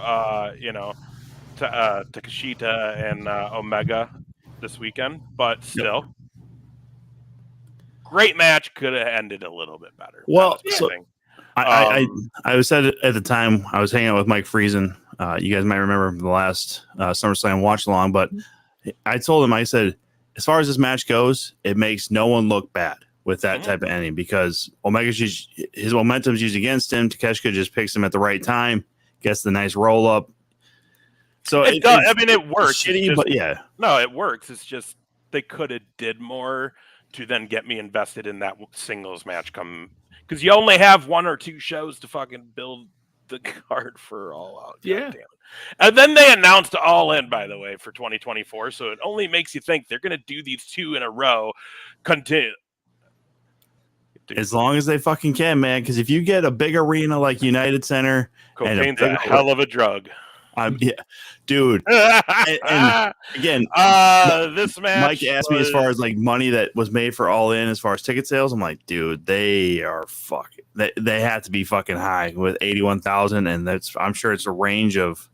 Takashita and Omega this weekend, but still, great match. Could have ended a little bit better. Well, so I said it at the time. I was hanging out with Mike Friesen. You guys might remember the last SummerSlam watch along, but I told him, I said, as far as this match goes, it makes no one look bad with that type of ending because his momentum's used against him. Takeshita just picks him at the right time, gets the nice roll up. So it works. Shitty, but yeah, no, it works. It's just they could have did more to then get me invested in that singles match. Because you only have 1 or 2 shows to fucking build the card for All Out. Yeah. And then they announced All In, by the way, for 2024. So it only makes you think they're going to do these 2 in a row. Continue. As long as they fucking can, man. Because if you get a big arena like United Center, cocaine's a hell of a drug. Yeah, dude. and again, this match. Mike asked me as far as like money that was made for All In as far as ticket sales. I'm like, dude, they are fucking. They have to be fucking high with 81,000, and I'm sure it's a range of,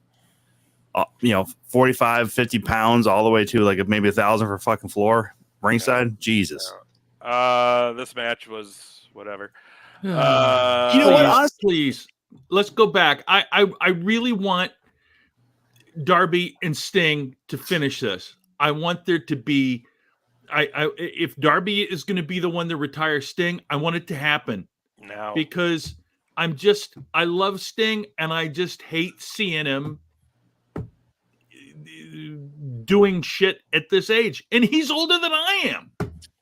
45, 50 pounds all the way to like maybe 1,000 for fucking floor ringside. Yeah. Jesus. This match was whatever. You know what? Honestly, please, let's go back. I really want Darby and Sting to finish this. I want there to be if Darby is going to be the one to retire Sting, I want it to happen now because I love Sting and I just hate seeing him doing shit at this age, and he's older than I am.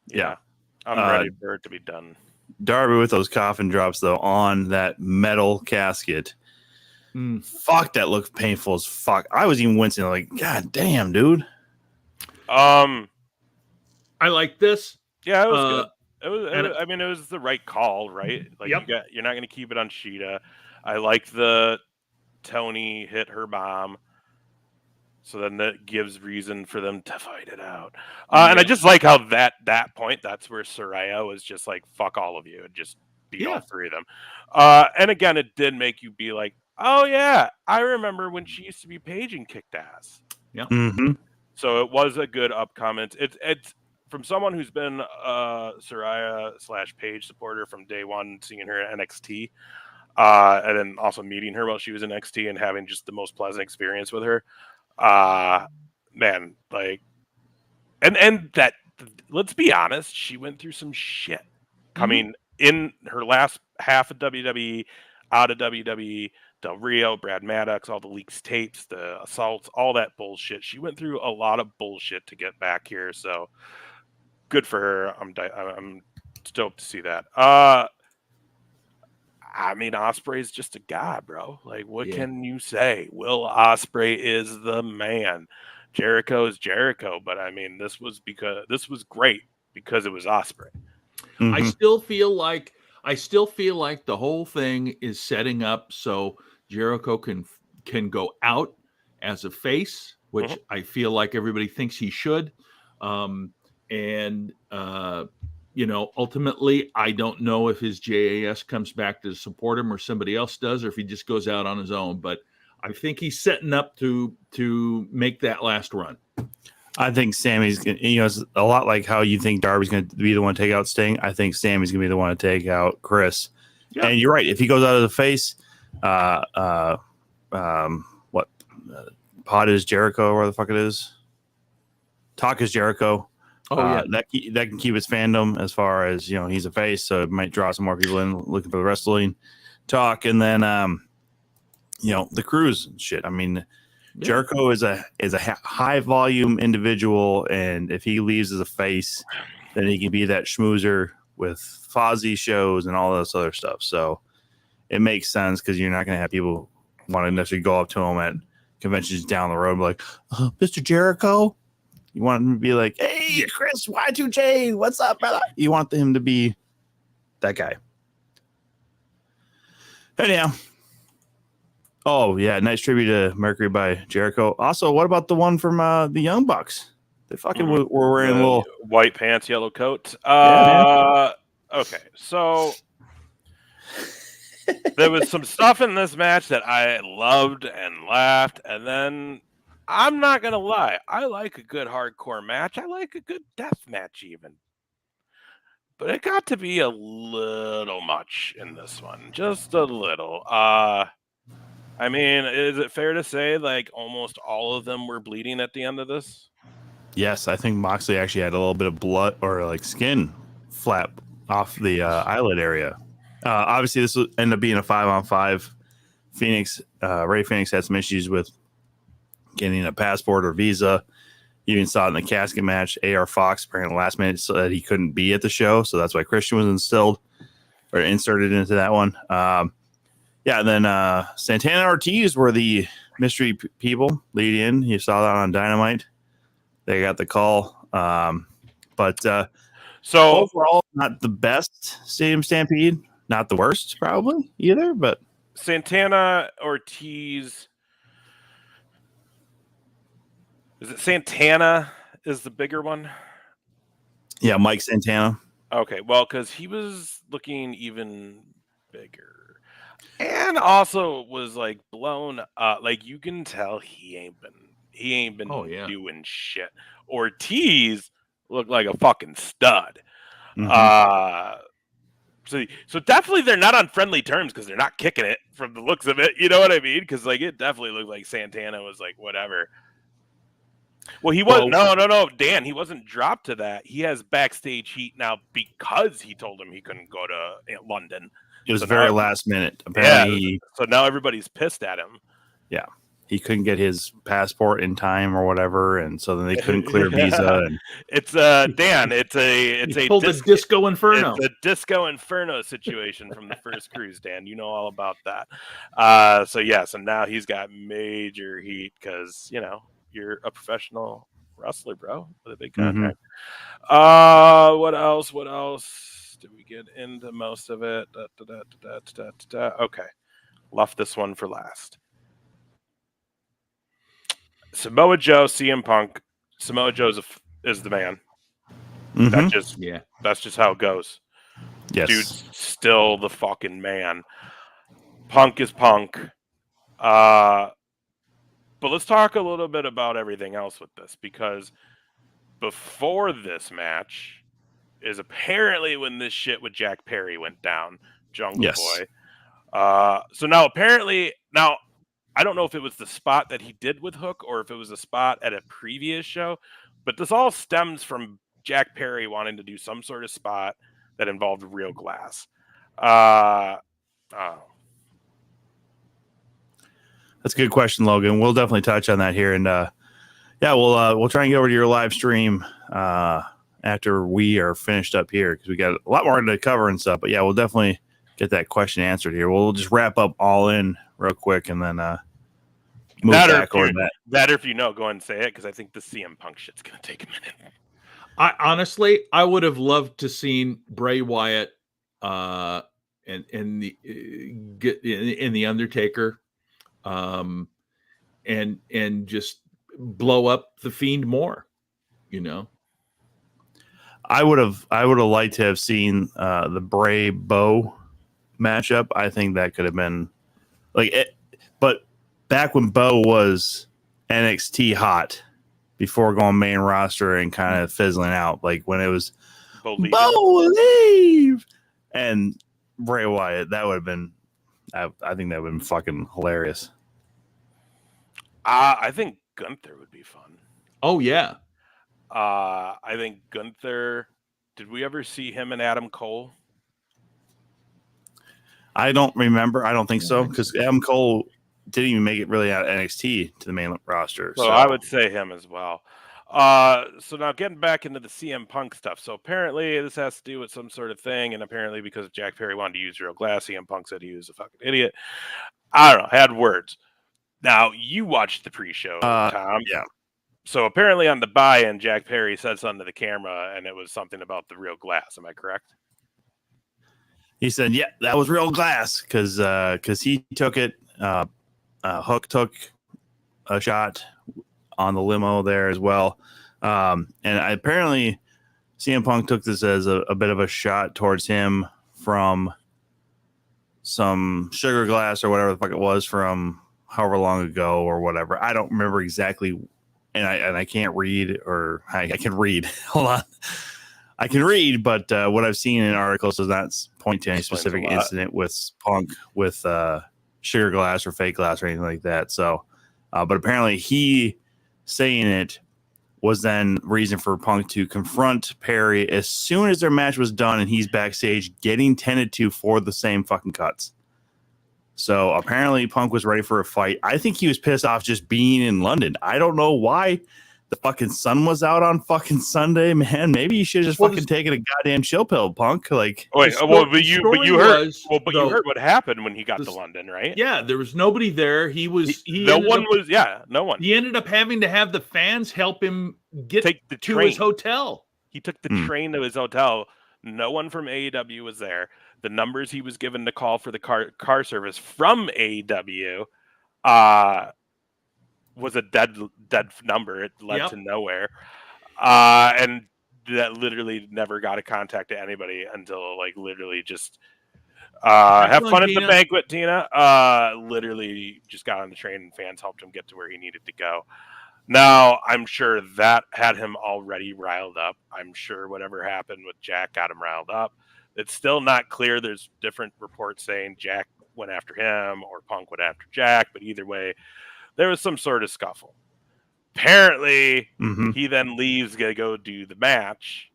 Yeah, I'm ready for it to be done. Darby with those coffin drops though on that metal casket. Fuck, that looked painful as fuck. I was even wincing, like, God damn, dude. I like this. Yeah, it was good. I mean, it was the right call, right? Like Yep. you're not going to keep it on Sheeta. I like the Tony hit her bomb, so then that gives reason for them to fight it out. And I just like how that point, that's where Saraya was just like, "Fuck all of you," and just beat all three of them. And again, it did make you be like, "Oh yeah, I remember when she used to be Paige and kicked ass." Yeah. Mm-hmm. So it was a good up comment. It's from someone who's been a Saraya / Paige supporter from day one, seeing her at NXT, and then also meeting her while she was in NXT and having just the most pleasant experience with her. Man, like, and that, let's be honest, she went through some shit coming in her last half of WWE, out of WWE. Del Rio, Brad Maddox, all the leaks, tapes, the assaults, all that bullshit. She went through a lot of bullshit to get back here. So good for her. I'm stoked to see that. I mean, Ospreay's just a guy, bro. Like, what can you say? Will Ospreay is the man. Jericho is Jericho, but I mean, this was great because it was Ospreay. Mm-hmm. I still feel like the whole thing is setting up so Jericho can go out as a face, which I feel like everybody thinks he should. Ultimately, I don't know if his JAS comes back to support him or somebody else does, or if he just goes out on his own. But I think he's setting up to make that last run. I think Sammy's, it's a lot like how you think Darby's going to be the one to take out Sting. I think Sammy's going to be the one to take out Chris. Yeah. And you're right. If he goes out of the face, Pod is Jericho, where the fuck it is. Talk is Jericho. That can keep his fandom as far as, he's a face, so it might draw some more people in looking for the wrestling talk. And then, the cruise and shit. I mean, Jericho is a high volume individual, and if he leaves as a face, then he can be that schmoozer with Fozzy shows and all this other stuff. So it makes sense because you're not going to have people want to necessarily go up to him at conventions down the road and be like, Mr. Jericho. You want him to be like, hey, Chris, Y2J, what's up, brother? You want him to be that guy. Anyhow. Oh, yeah. Nice tribute to Mercury by Jericho. Also, what about the one from the Young Bucks? They fucking were wearing little white pants, yellow coat. Okay. So there was some stuff in this match that I loved and laughed. And then I'm not going to lie. I like a good hardcore match. I like a good death match even. But it got to be a little much in this one. Just a little. I mean, is it fair to say like almost all of them were bleeding at the end of this? Yes, I think Moxley actually had a little bit of blood or like skin flap off the eyelid area. Obviously, this will end up being a 5-on-5. Ray Phoenix had some issues with getting a passport or visa. You even saw it in the casket match. AR Fox apparently last minute said he couldn't be at the show, so that's why Christian was inserted into that one. Yeah, and then Santana and Ortiz were the mystery people lead in. You saw that on Dynamite. They got the call. But overall, not the best Stadium Stampede. Not the worst, probably, either. But Santana, Ortiz. Is it Santana is the bigger one? Yeah, Mike Santana. Okay, well, because he was looking even bigger. And also was like blown up. Like you can tell he ain't been doing shit. Ortiz looked like a fucking stud. Mm-hmm. So definitely they're not on friendly terms because they're not kicking it from the looks of it. You know what I mean? Because like it definitely looked like Santana was like whatever. Well, he was no, Dan. He wasn't dropped to that. He has backstage heat now because he told him he couldn't go to London. It was very last minute. Apparently, so now everybody's pissed at him. Yeah, he couldn't get his passport in time or whatever, and so then they couldn't clear visa. And it's Dan. It's a Disco Inferno. It's a Disco Inferno situation from the first cruise. Dan, you know all about that. So now he's got major heat because you're a professional wrestler, bro, with a big Mhm. contract. What else? What else? Did we get into most of it? Okay. Left this one for last. Samoa Joe, CM Punk. Samoa Joe is the man. Mhm. That's just how it goes. Yes. Dude's still the fucking man. Punk is Punk. But let's talk a little bit about everything else with this, because before this match is apparently when this shit with Jack Perry went down, Jungle Yes. Boy. So now I don't know if it was the spot that he did with Hook or if it was a spot at a previous show, but this all stems from Jack Perry wanting to do some sort of spot that involved real glass. That's a good question, Logan. We'll definitely touch on that here, and we'll try and get over to your live stream after we are finished up here, because we got a lot more to cover and stuff. But yeah, we'll definitely get that question answered here. We'll just wrap up All In real quick, and then move back over that. That, or if you know, go ahead and say it, because I think the CM Punk shit's gonna take a minute. I would have loved to seen Bray Wyatt and the Undertaker, and just blow up the Fiend more, you know. I would have liked to have seen the Bray Bo matchup. I think that could have been like it, but back when Bo was NXT hot, before going main roster and kind of fizzling out, like when it was Bo leave and Bray Wyatt, that would have been, I think that would have been fucking hilarious. I think Gunther would be fun. Oh yeah. I think Gunther. Did we ever see him and Adam Cole? I don't remember. I don't think so, because Adam Cole didn't even make it really out of NXT to the main roster. So I would say him as well. So now getting back into the CM Punk stuff. So apparently this has to do with some sort of thing, and apparently because Jack Perry wanted to use real glass, CM Punk said he was a fucking idiot. I don't know. Had words. Now you watched the pre-show, Tom. Yeah. So apparently on the buy-in, Jack Perry said something to the camera, and it was something about the real glass. Am I correct? He said, "Yeah, that was real glass," because he took it. Hook took a shot on the limo there as well, and apparently CM Punk took this as a bit of a shot towards him from some sugar glass or whatever the fuck it was from however long ago or whatever. I don't remember exactly. And I can't read, or I can read. Hold on. I can read, but what I've seen in articles does not point to any specific incident with Punk with sugar glass or fake glass or anything like that. So, but apparently he saying it was then reason for Punk to confront Perry as soon as their match was done and he's backstage getting tended to for the same fucking cuts. So apparently Punk was ready for a fight. I think he was pissed off just being in London. I don't know why the fucking sun was out on fucking Sunday, man. Maybe you should have just fucking taken a goddamn chill pill, Punk. Like, wait, you heard what happened when he got to London, right? Yeah, there was nobody there. No one. He ended up having to have the fans help him get to his hotel. He took the train to his hotel. No one from AEW was there. The numbers he was given to call for the car service from AEW was a dead number. It led to nowhere. And that literally never got a contact to anybody until like literally just have fun at the banquet, Tina. Literally just got on the train and fans helped him get to where he needed to go. Now, I'm sure that had him already riled up. I'm sure whatever happened with Jack got him riled up. It's still not clear. There's different reports saying Jack went after him or Punk went after Jack, but either way, there was some sort of scuffle. Apparently, he then leaves to go do the match,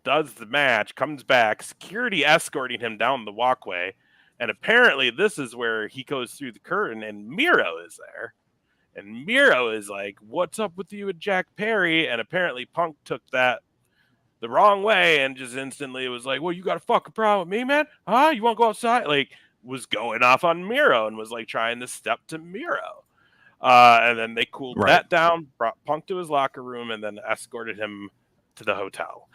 does the match, comes back, security escorting him down the walkway, and apparently this is where he goes through the curtain and Miro is there. And Miro is like, "What's up with you and Jack Perry?" And apparently Punk took that the wrong way and just instantly was like, "Well, you got a fucking problem with me, man? Huh? You want to go outside?" Like, was going off on Miro and was like trying to step to Miro. And then they cooled Right. that down, brought Punk to his locker room, and then escorted him to the hotel.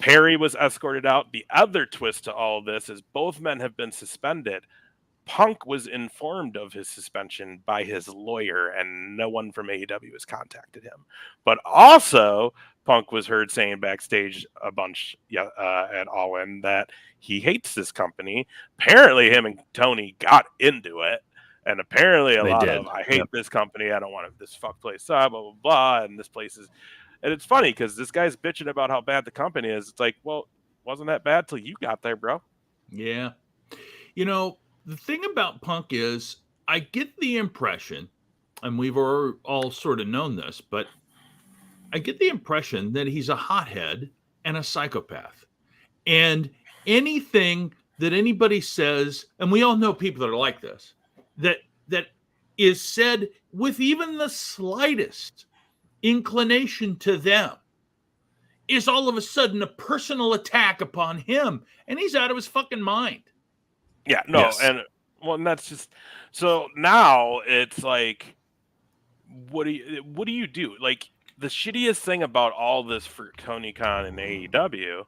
Perry was escorted out. The other twist to all of this is both men have been suspended. Punk was informed of his suspension by his lawyer, and no one from AEW has contacted him. But also, Punk was heard saying backstage a bunch at All In that he hates this company. Apparently, him and Tony got into it, and apparently They lot did. of, I hate this company, I don't want this fuck place up, blah, blah, blah, and this place is... And it's funny, because this guy's bitching about how bad the company is. It's like, well, wasn't that bad till you got there, bro? Yeah. The thing about Punk is I get the impression, and we've all sort of known this, but I get the impression that he's a hothead and a psychopath. And anything that anybody says, and we all know people that are like this, that is said with even the slightest inclination to them, is all of a sudden a personal attack upon him, and he's out of his fucking mind. Yeah, no, Yes. and that's just... So now it's like, what do you do? Like, the shittiest thing about all this for Tony Khan and AEW,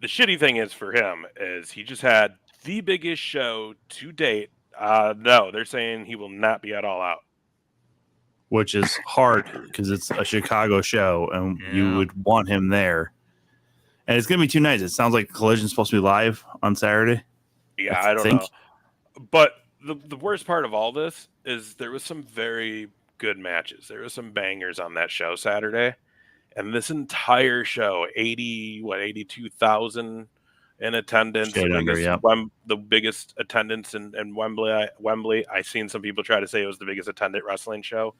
the shitty thing is for him is he just had the biggest show to date. No, they're saying he will not be at All Out. Which is hard because it's a Chicago show and you would want him there. And it's going to be 2 nights. It sounds like Collision's supposed to be live on Saturday. Yeah, I don't know. But the worst part of all this is there was some very good matches. There was some bangers on that show Saturday. And this entire show, 82,000 in attendance. The biggest attendance in Wembley. I seen some people try to say it was the biggest attended wrestling show.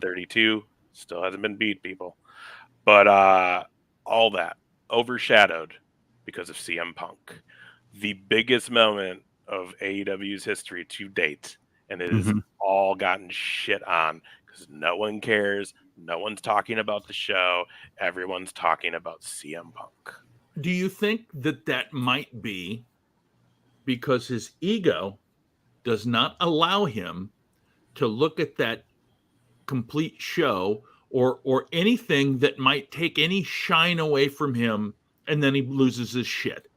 32. Still hasn't been beat, people. But all that overshadowed because of CM Punk. The biggest moment of AEW's history to date. And it has all gotten shit on because no one cares. No one's talking about the show. Everyone's talking about CM Punk. Do you think that might be because his ego does not allow him to look at that complete show or anything that might take any shine away from him, and then he loses his shit?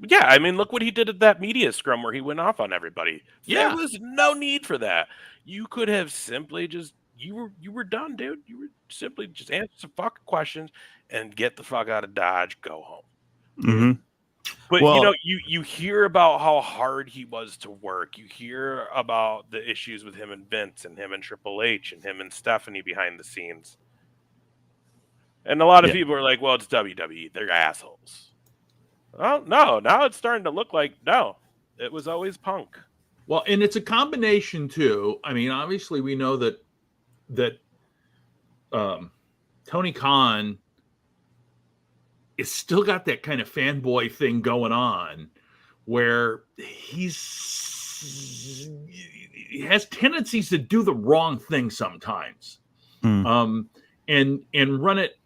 Yeah, I mean, look what he did at that media scrum where he went off on everybody. Yeah. There was no need for that. You could have simply just, you were done, dude. You were simply just answer some fucking questions and get the fuck out of Dodge, go home. Mm-hmm. But you hear about how hard he was to work. You hear about the issues with him and Vince and him and Triple H and him and Stephanie behind the scenes. And a lot of people are like, well, it's WWE. They're assholes. Oh, no. Now it's starting to look like, no, it was always Punk. Well, and it's a combination, too. I mean, obviously, we know that Tony Khan is still got that kind of fanboy thing going on where he has tendencies to do the wrong thing sometimes. And run it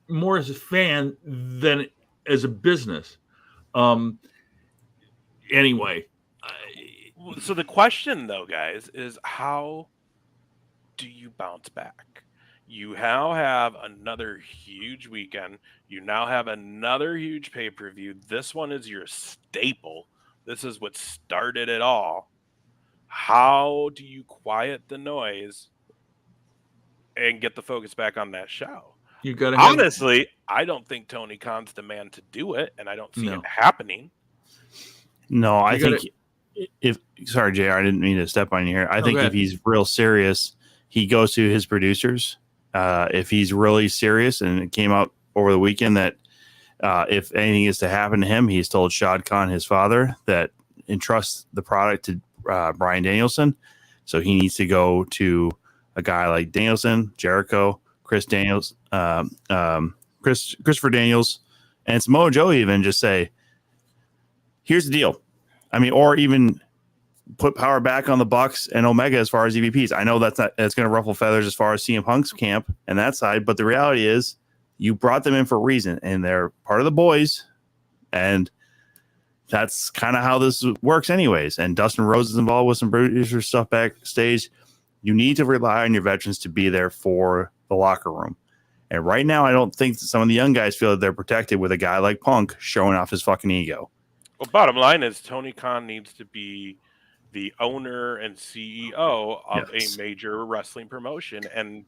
more as a fan than as a business. Anyway. So the question, though, guys, is how do you bounce back? You now have another huge weekend. You now have another huge pay-per-view. This one is your staple. This is what started it all. How do you quiet the noise and get the focus back on that show? You got to honestly, I don't think Tony Khan's the man to do it, and I don't see it happening. No, I think sorry, JR, I didn't mean to step on you here. I think if he's real serious, he goes to his producers. If he's really serious, and it came out over the weekend that if anything is to happen to him, he's told Shad Khan, his father, that entrusts the product to Bryan Danielson. So he needs to go to a guy like Danielson, Jericho, Christopher Daniels, and Samoa Joe even just say, here's the deal. I mean, or even put power back on the Bucks and Omega as far as EVPs. I know that's going to ruffle feathers as far as CM Punk's camp and that side, but the reality is you brought them in for a reason, and they're part of the boys, and that's kind of how this works anyways. And Dustin Rhodes is involved with some producer stuff backstage. You need to rely on your veterans to be there for the locker room. And right now, I don't think that some of the young guys feel that they're protected with a guy like Punk showing off his fucking ego. Well, bottom line is Tony Khan needs to be the owner and CEO of a major wrestling promotion and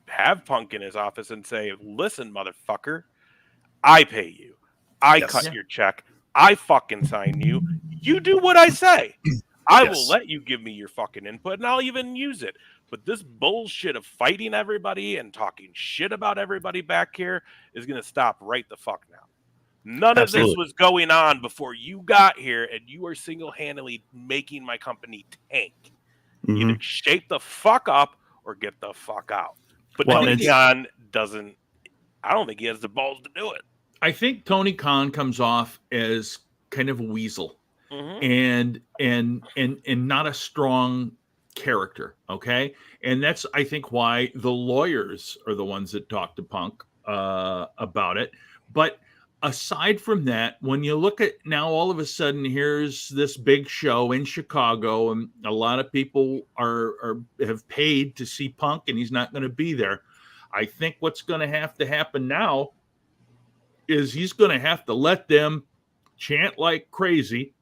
have Punk in his office and say, listen, motherfucker, I pay you. I cut your check. I fucking sign you. You do what I say. I will let you give me your fucking input, and I'll even use it. But this bullshit of fighting everybody and talking shit about everybody back here is going to stop right the fuck now. None of this was going on before you got here, and you are single-handedly making my company tank. Either shape the fuck up or get the fuck out. But Tony Khan doesn't. I don't think he has the balls to do it. I think Tony Khan comes off as kind of a weasel and not a strong character. Okay. And that's, I think, why the lawyers are the ones that talk to Punk about it. But aside from that, when you look at now, all of a sudden, here's this big show in Chicago, and a lot of people have paid to see Punk, and he's not going to be there. I think what's going to happen now is he's going to have to let them chant like crazy,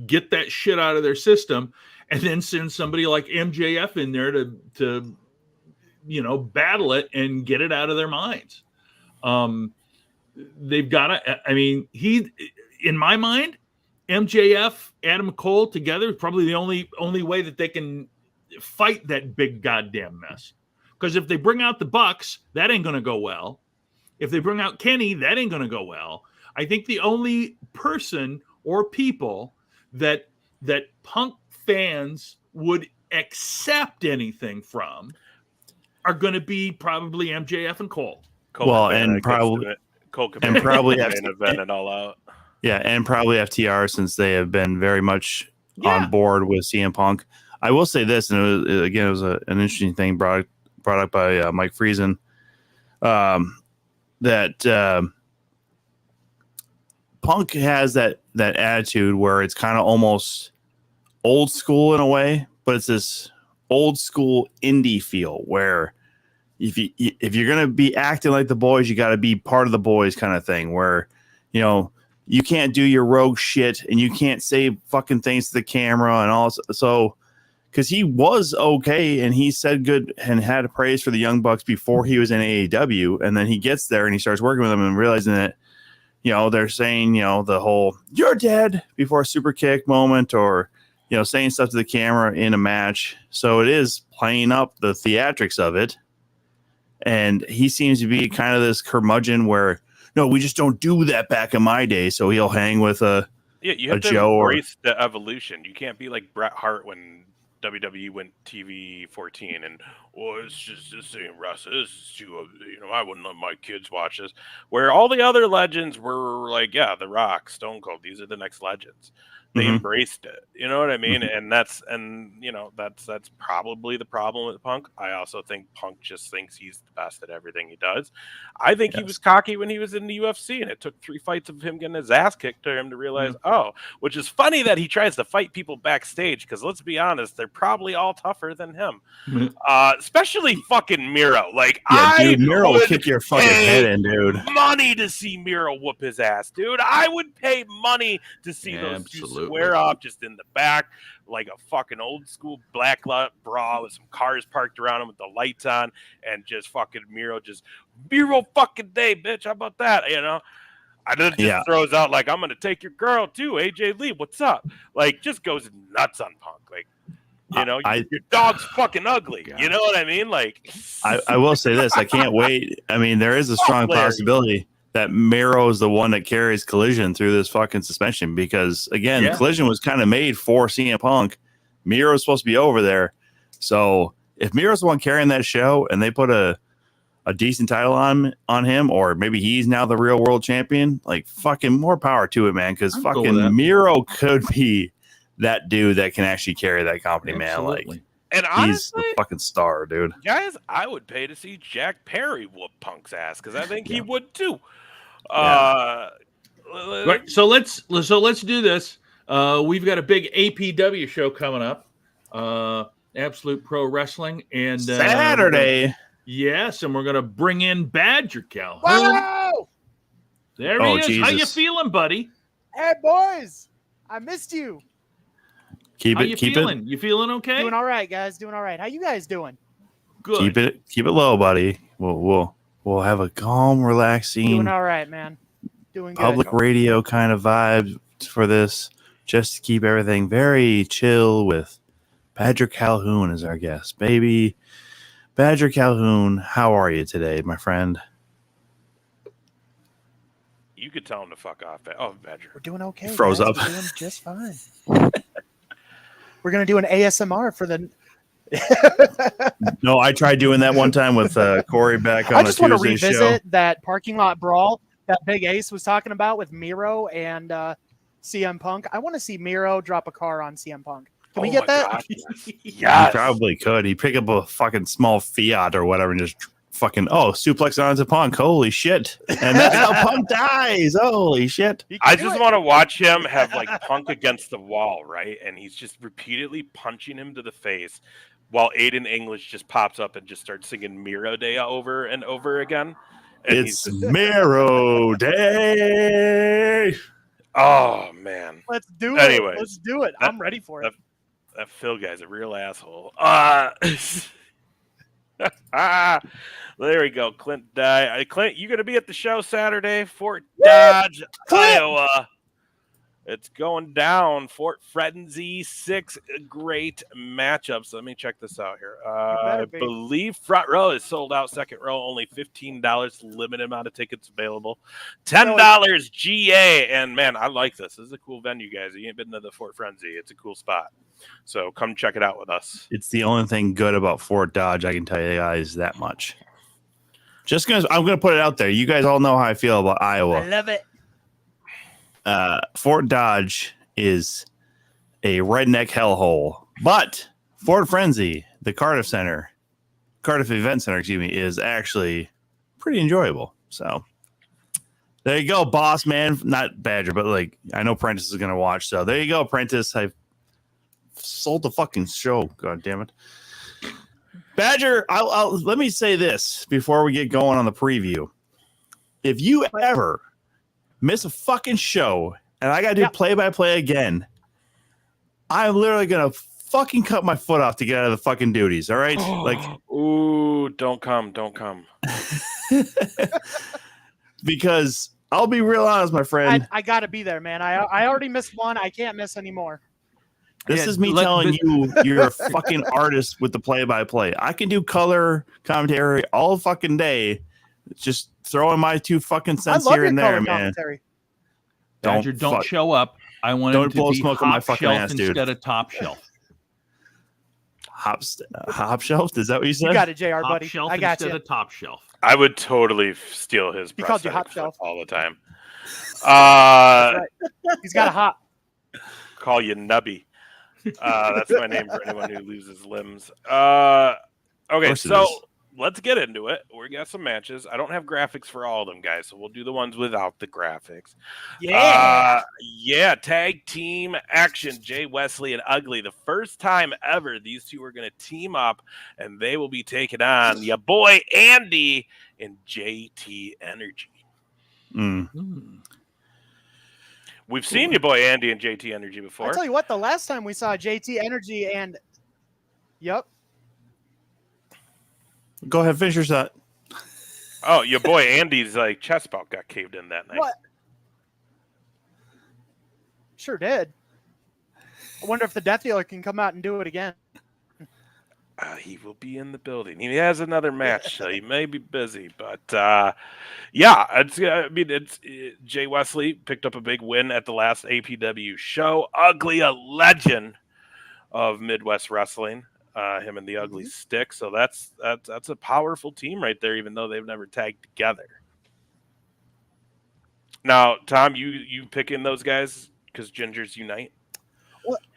get that shit out of their system, and then send somebody like MJF in there to battle it and get it out of their minds. They've got to, I mean, in my mind, MJF, Adam Cole together is probably the only way that they can fight that big goddamn mess. Because if they bring out the Bucks, that ain't going to go well. If they bring out Kenny, that ain't going to go well. I think the only person or people that Punk fans would accept anything from are going to be probably MJF and Cole. Well, and probably event and all out. Yeah, and probably FTR, since they have been very much on board with CM Punk. I will say this, and it was an interesting thing brought up by Mike Friesen, that Punk has that attitude where it's kind of almost old school in a way, but it's this old school indie feel where if you're gonna be acting like the boys, you got to be part of the boys kind of thing. Where you can't do your rogue shit and you can't say fucking things to the camera and all. So because he was okay and he said good and had praise for the Young Bucks before he was in AEW, and then he gets there and he starts working with them and realizing that they're saying the whole "you're dead" before a super kick moment, or saying stuff to the camera in a match. So it is playing up the theatrics of it. And he seems to be kind of this curmudgeon where, no, we just don't do that back in my day. So he'll hang with you have to Joe embrace the evolution. You can't be like Bret Hart when WWE went TV 14 and it's just the same wrestling. This is too, I wouldn't let my kids watch this. Where all the other legends were like, The Rock, Stone Cold, these are the next legends. They embraced it. You know what I mean? And that's probably the problem with Punk. I also think Punk just thinks he's the best at everything he does. I think he was cocky when he was in the UFC, and it took 3 fights of him getting his ass kicked to him to realize, which is funny that he tries to fight people backstage, because let's be honest, they're probably all tougher than him. Especially fucking Miro. Like, Miro will kick your fucking head in, dude. Money to see Miro whoop his ass, dude. I would pay money to see those two square off just in the back like a fucking old school black bra with some cars parked around him with the lights on, and just fucking Miro fucking day, bitch. How about that? I just throws out like, I'm gonna take your girl too, AJ Lee. What's up? Like, just goes nuts on Punk. Like, your dog's fucking ugly. God. You know what I mean? Like, I will say this. I can't wait. I mean, there is a strong possibility that Miro is the one that carries Collision through this fucking suspension, because again, Collision was kind of made for CM Punk. Miro's supposed to be over there. So if Miro's the one carrying that show and they put a decent title on him, or maybe he's now the real world champion, like, fucking more power to it, man. Because fucking Miro could be that dude that can actually carry that company, man. Like, and honestly, he's the fucking star, dude. Guys, I would pay to see Jack Perry whoop Punk's ass, because I think he would too. Right. So let's do this. We've got a big APW show coming up. Absolute Pro Wrestling and Saturday. Yes, and we're gonna bring in Badger Calhoun. Wow! There he is. Jesus. How you feeling, buddy? Hey, boys. I missed you. Keep How it. you Keep feeling? it. You feeling okay? Doing all right, guys. Doing all right. How you guys doing? Good. Keep it low, buddy. We'll have a calm, relaxing, Doing all right, man. Doing good. public radio kind of vibe for this, just to keep everything very chill with Badger Calhoun as our guest. Baby, Badger Calhoun, how are you today, my friend? You could tell him to fuck off. Oh, Badger. We're doing okay. He froze guys. up. We're doing just fine. We're gonna do an ASMR for the. No, I tried doing that one time with Corey back on I just a want to Tuesday revisit show. that parking lot brawl that Big Ace was talking about with Miro and CM Punk. I want to see Miro drop a car on CM Punk. Can we get that? God, He yes. probably could. He'd pick up a fucking small Fiat or whatever and just fucking, suplex onto Punk. Holy shit. And that's how Punk dies. Holy shit. He can I do just it. want to watch him have like Punk against the wall, right? And he's just repeatedly punching him to the face while Aiden English just pops up and just starts singing Miro Day over and over again. And It's Miro Day. oh man, Let's do it. Anyways, Let's do it. I'm ready for it. that Phil guy's a real asshole. There we go. Clint Clint, you gonna be at the show Saturday, Fort Dodge, Iowa. It's going down. Fort Frenzy, 6 great matchups. Let me check this out here. I better be. believe front row is sold out. Second row, only $15. Limited amount of tickets available. $10 GA. And man, I like this. This is a cool venue, guys. You ain't been to the Fort Frenzy. It's a cool spot. So come check it out with us. It's the only thing good about Fort Dodge. I can tell you guys that much. Just because I'm going to put it out there. You guys all know how I feel about Iowa. I love it. Fort Dodge is a redneck hellhole, but Fort Frenzy, the Cardiff Event Center, is actually pretty enjoyable. So there you go, boss man. Not Badger, but like I know Prentice is gonna watch. So there you go, Prentice. I've sold the fucking show. God damn it, Badger. I'll let me say this before we get going on the preview. If you ever miss a fucking show and I gotta do play-by-play again, I'm literally gonna fucking cut my foot off to get out of the fucking duties. All right, like, ooh, don't come. because I'll be real honest, my friend. I gotta be there, man. I already missed one. I can't miss anymore. This is me telling you you're a fucking artist with the play-by-play. I can do color commentary all fucking day. Just throwing my 2 fucking I cents love here your and color there, man. commentary. Badger, don't show up. I want him to blow be smoke on my hop fucking shelf ass, dude. instead of top shelf. Hop shelf? Is that what you said? You got it, JR, Top buddy. shelf I got instead you. of top shelf. I would totally steal his He called you prosthetic hot foot shelf. all the time. Right. He's got a hop. Call you Nubby. That's my name for anyone who loses limbs. Okay, so let's get into it. We got some matches. I don't have graphics for all of them, guys, so we'll do the ones without the graphics. Yeah. Tag team action. Jay Wesley and Ugly. The first time ever these two are going to team up, and they will be taking on your boy Andy and JT Energy. We've seen your boy Andy and JT Energy before. I'll tell you what, the last time we saw JT Energy and Go ahead, finish your shot. Oh, your boy Andy's like chest bump got caved in that night. What? Sure did. I wonder if the Death Dealer can come out and do it again. He will be in the building. He has another match, so he may be busy. But it's Jay Wesley picked up a big win at the last APW show. Ugly, a legend of Midwest wrestling. Him and the Ugly Stick. So that's a powerful team right there, even though they've never tagged together. Now, Tom, you picking those guys because Gingers unite?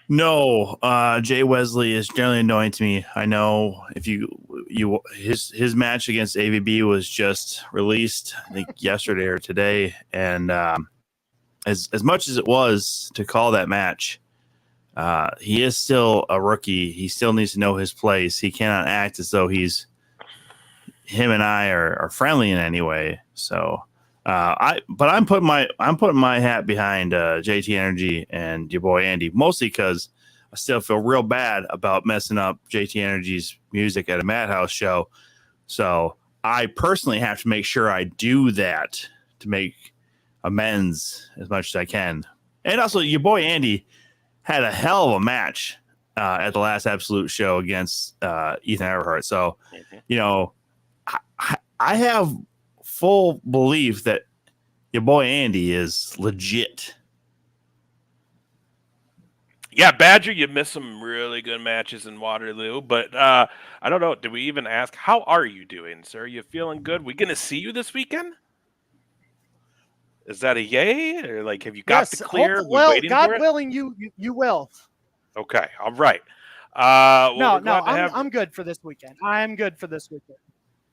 No, Jay Wesley is generally annoying to me. I know if his match against AVB was just released, I think yesterday or today, and as much as it was to call that match, he is still a rookie. He still needs to know his place. He cannot act as though him and I are friendly in any way. So I'm putting my hat behind JT Energy and your boy Andy, mostly because I still feel real bad about messing up JT Energy's music at a Madhouse show. So I personally have to make sure I do that to make amends as much as I can. And also, your boy Andy had a hell of a match at the last Absolute show against Ethan Everhart. So, I have full belief that your boy Andy is legit. Yeah, Badger, you missed some really good matches in Waterloo, but I don't know. Did we even ask, how are you doing, sir? Are you feeling good? We going to see you this weekend? Is that a yay? Or like, have you got the clear? Well, God willing, you will. Okay, all right. I'm good for this weekend. I'm good for this weekend.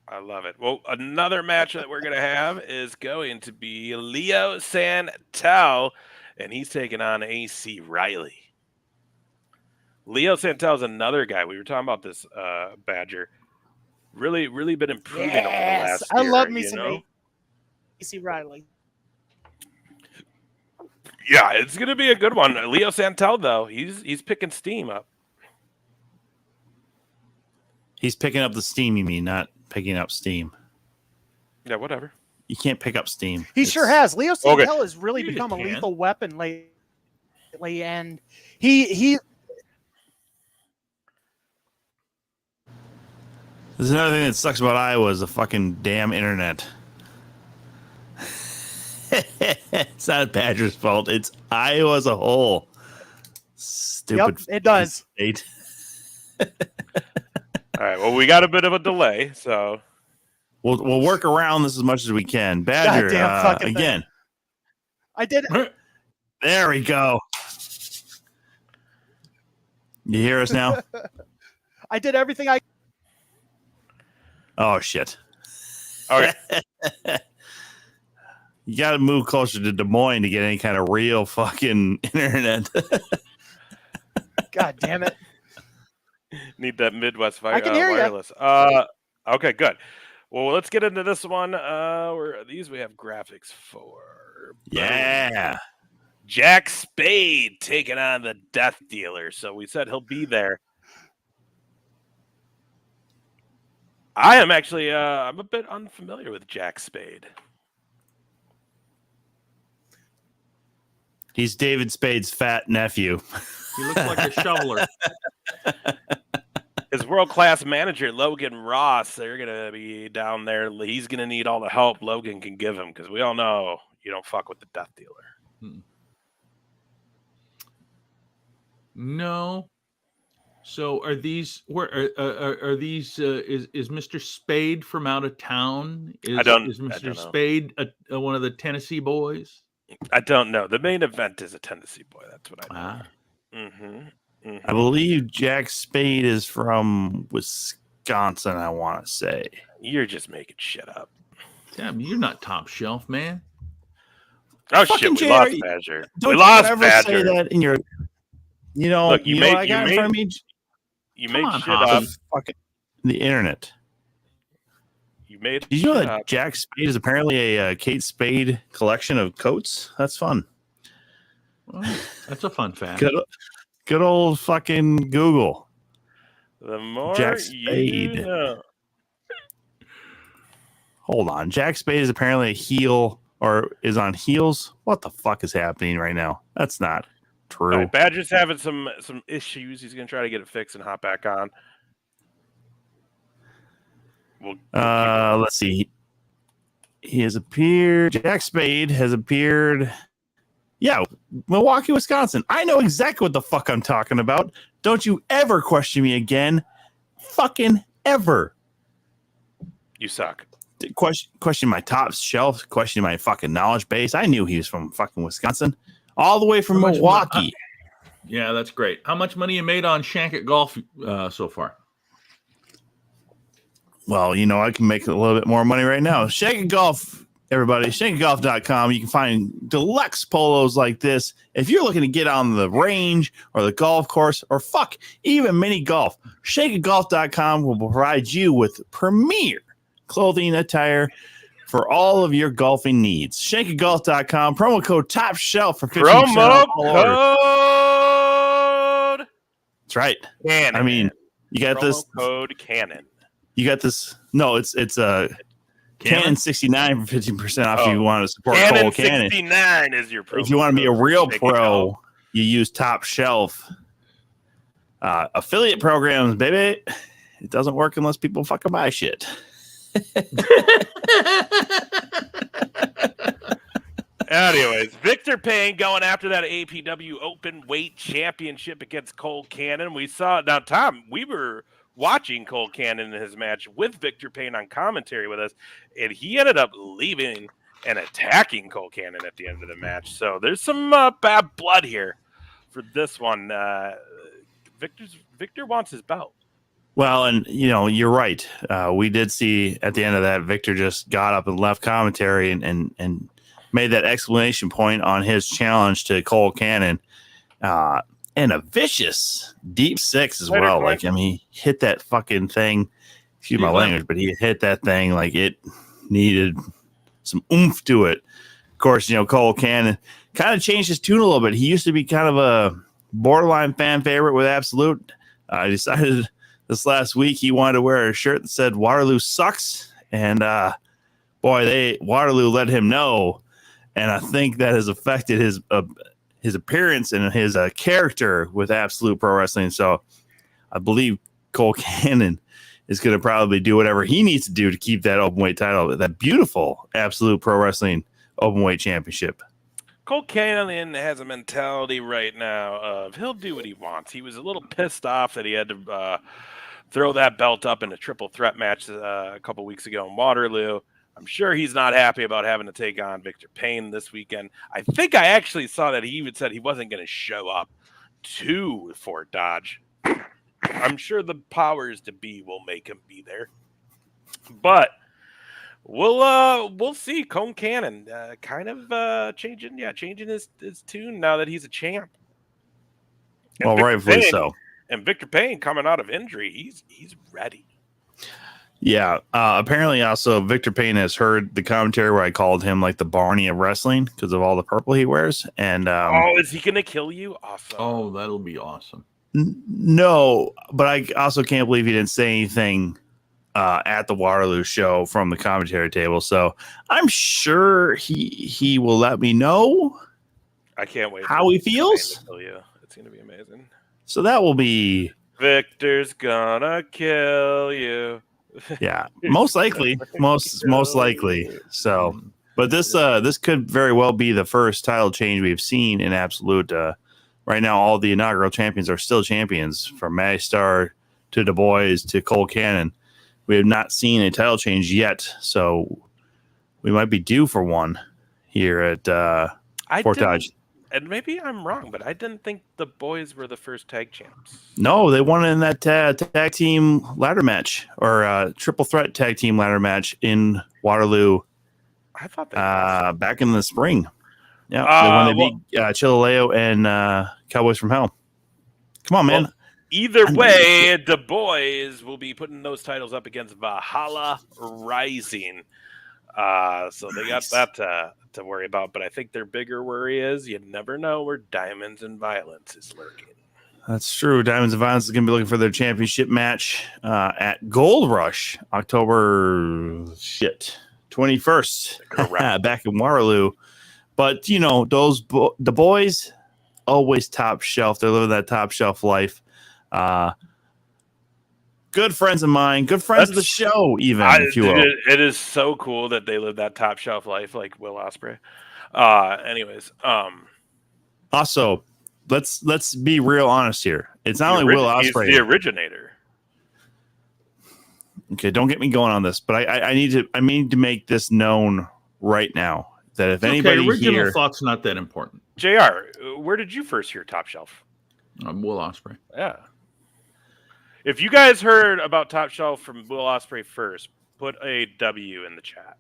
I love it. Well, another match that we're going to have is going to be Leo Santel, and he's taking on AC Riley. Leo Santel is another guy. We were talking about this, Badger. Really, really been improving over the last year. I love me some AC Riley. Yeah, it's going to be a good one. Leo Santel, though, he's picking steam up. He's picking up the steam, you mean, not picking up steam. Yeah, whatever. You can't pick up steam. He sure has. Leo Santel has really become a lethal weapon lately, and he There's another thing that sucks about Iowa is the fucking damn internet. It's not Badger's fault. It's Iowa as a whole. Stupid. Yep, it does. State. All right. Well, we got a bit of a delay, so we'll work around this as much as we can. Badger, again. Thing. I did. There we go. You hear us now? I did everything I. Oh shit. Okay. You got to move closer to Des Moines to get any kind of real fucking internet. God damn it. Need that Midwest I can hear wireless. Okay, good. Well, let's get into this one. These we have graphics for. Yeah. Jack Spade taking on the Death Dealer. So we said he'll be there. I am actually, I'm a bit unfamiliar with Jack Spade. He's David Spade's fat nephew. He looks like a shoveler. His world-class manager, Logan Ross, they're going to be down there. He's going to need all the help Logan can give him because we all know you don't fuck with the Death Dealer. No. So are these are these is Mr. Spade from out of town? Is Mr. Spade one of the Tennessee boys? I don't know. The main event is a Tennessee boy. That's what I know. I believe Jack Spade is from Wisconsin, I want to say. You're just making shit up. Damn, you're not top shelf, man. Oh, fucking shit. We lost Badger. Don't we lost ever Badger. Say that in your... Look, you made shit up. Fucking the internet. You made. Did you know that Jack Spade is apparently a Kate Spade collection of coats? That's fun. Well, that's a fun fact. Good old fucking Google. The more Jack Spade. You know. Hold on. Jack Spade is apparently a heel or is on heels. What the fuck is happening right now? That's not true. Right, Badger's having some issues. He's going to try to get it fixed and hop back on. Let's see. He has appeared. Jack Spade has appeared. Yeah, Milwaukee, Wisconsin. I know exactly what the fuck I'm talking about. Don't you ever question me again. Fucking ever. You suck. Question my top shelf. Question my fucking knowledge base. I knew he was from fucking Wisconsin. All the way from Milwaukee. Yeah, that's great. How much money you made on Shanket Golf so far? Well, I can make a little bit more money right now. Shanket Golf everybody, shankagolf.com. You can find deluxe polos like this. If you're looking to get on the range or the golf course or even mini golf, shankagolf.com will provide you with premier clothing attire for all of your golfing needs. Shankagolf.com, promo code Top Shelf for 15% off all orders. Code. That's right. Cannon. I mean, you got Promo this code Cannon. You got this. No, it's Cannon 69 for 15% off. If you want to support Cole Cannon. 69 is your promo. If you want to be a real pro, you use Top Shelf. Affiliate programs, baby. It doesn't work unless people fucking buy shit. Anyways, Victor Payne going after that APW Open Weight Championship against Cole Cannon. We saw now, Tom. We were watching Cole Cannon in his match with Victor Payne on commentary with us, and he ended up leaving and attacking Cole Cannon at the end of the match. So there's some bad blood here for this one. Victor wants his belt. Well, and you're right. We did see at the end of that, Victor just got up and left commentary and made that exclamation point on his challenge to Cole Cannon. And a vicious deep six as well. Like, he hit that fucking thing. Excuse my language, but he hit that thing like it needed some oomph to it. Of course, Cole Cannon kind of changed his tune a little bit. He used to be kind of a borderline fan favorite with Absolute. I decided this last week he wanted to wear a shirt that said Waterloo sucks. And Waterloo let him know. And I think that has affected his appearance and his character with Absolute Pro Wrestling. So I believe Cole Cannon is going to probably do whatever he needs to do to keep that openweight title, that beautiful Absolute Pro Wrestling openweight championship. Cole Cannon has a mentality right now of he'll do what he wants. He was a little pissed off that he had to throw that belt up in a triple threat match a couple weeks ago in Waterloo. I'm sure he's not happy about having to take on Victor Payne this weekend. I think I actually saw that he even said he wasn't going to show up to Fort Dodge. I'm sure the powers to be will make him be there. But we'll see. Cole Cannon kind of changing his tune now that he's a champ. And well, rightfully so. And Victor Payne coming out of injury, he's ready. Yeah. Apparently, also Victor Payne has heard the commentary where I called him like the Barney of wrestling because of all the purple he wears. And is he gonna kill you? Awesome. Oh, that'll be awesome. No, but I also can't believe he didn't say anything at the Waterloo show from the commentary table. So I'm sure he will let me know. I can't wait how he feels. It's gonna be amazing. So that will be Victor's gonna kill you. Yeah, most likely, most likely. So, but this could very well be the first title change we've seen in Absolute. Right now, all the inaugural champions are still champions, from Matty Star to Du Bois to Cole Cannon. We have not seen a title change yet, so we might be due for one here at Fort Dodge. And maybe I'm wrong, but I didn't think the boys were the first tag champs. No, they won in that tag team ladder match or triple threat tag team ladder match in Waterloo. I thought back in the spring. Yeah, they beat Chillaleo and Cowboys from Hell. Come on, man. Well, either way, the boys will be putting those titles up against Valhalla Rising. So they got that to worry about, but I think their bigger worry is you never know where Diamonds and Violence is lurking. That's true. Diamonds and Violence is going to be looking for their championship match at Gold Rush, October 21st, back in Waterloo. But the boys always top shelf. They're living that top shelf life. Good friends of mine, good friends of the show, even if you will. It is so cool that they live that top shelf life like Will Ospreay. Anyways, also let's be real honest here. It's not only Will Ospreay; he's the originator. Okay, don't get me going on this, but I need to make this known right now that if anybody original thought's not that important. JR, where did you first hear Top Shelf? Will Ospreay. Yeah. If you guys heard about Top Shelf from Will Ospreay first, put a W in the chat.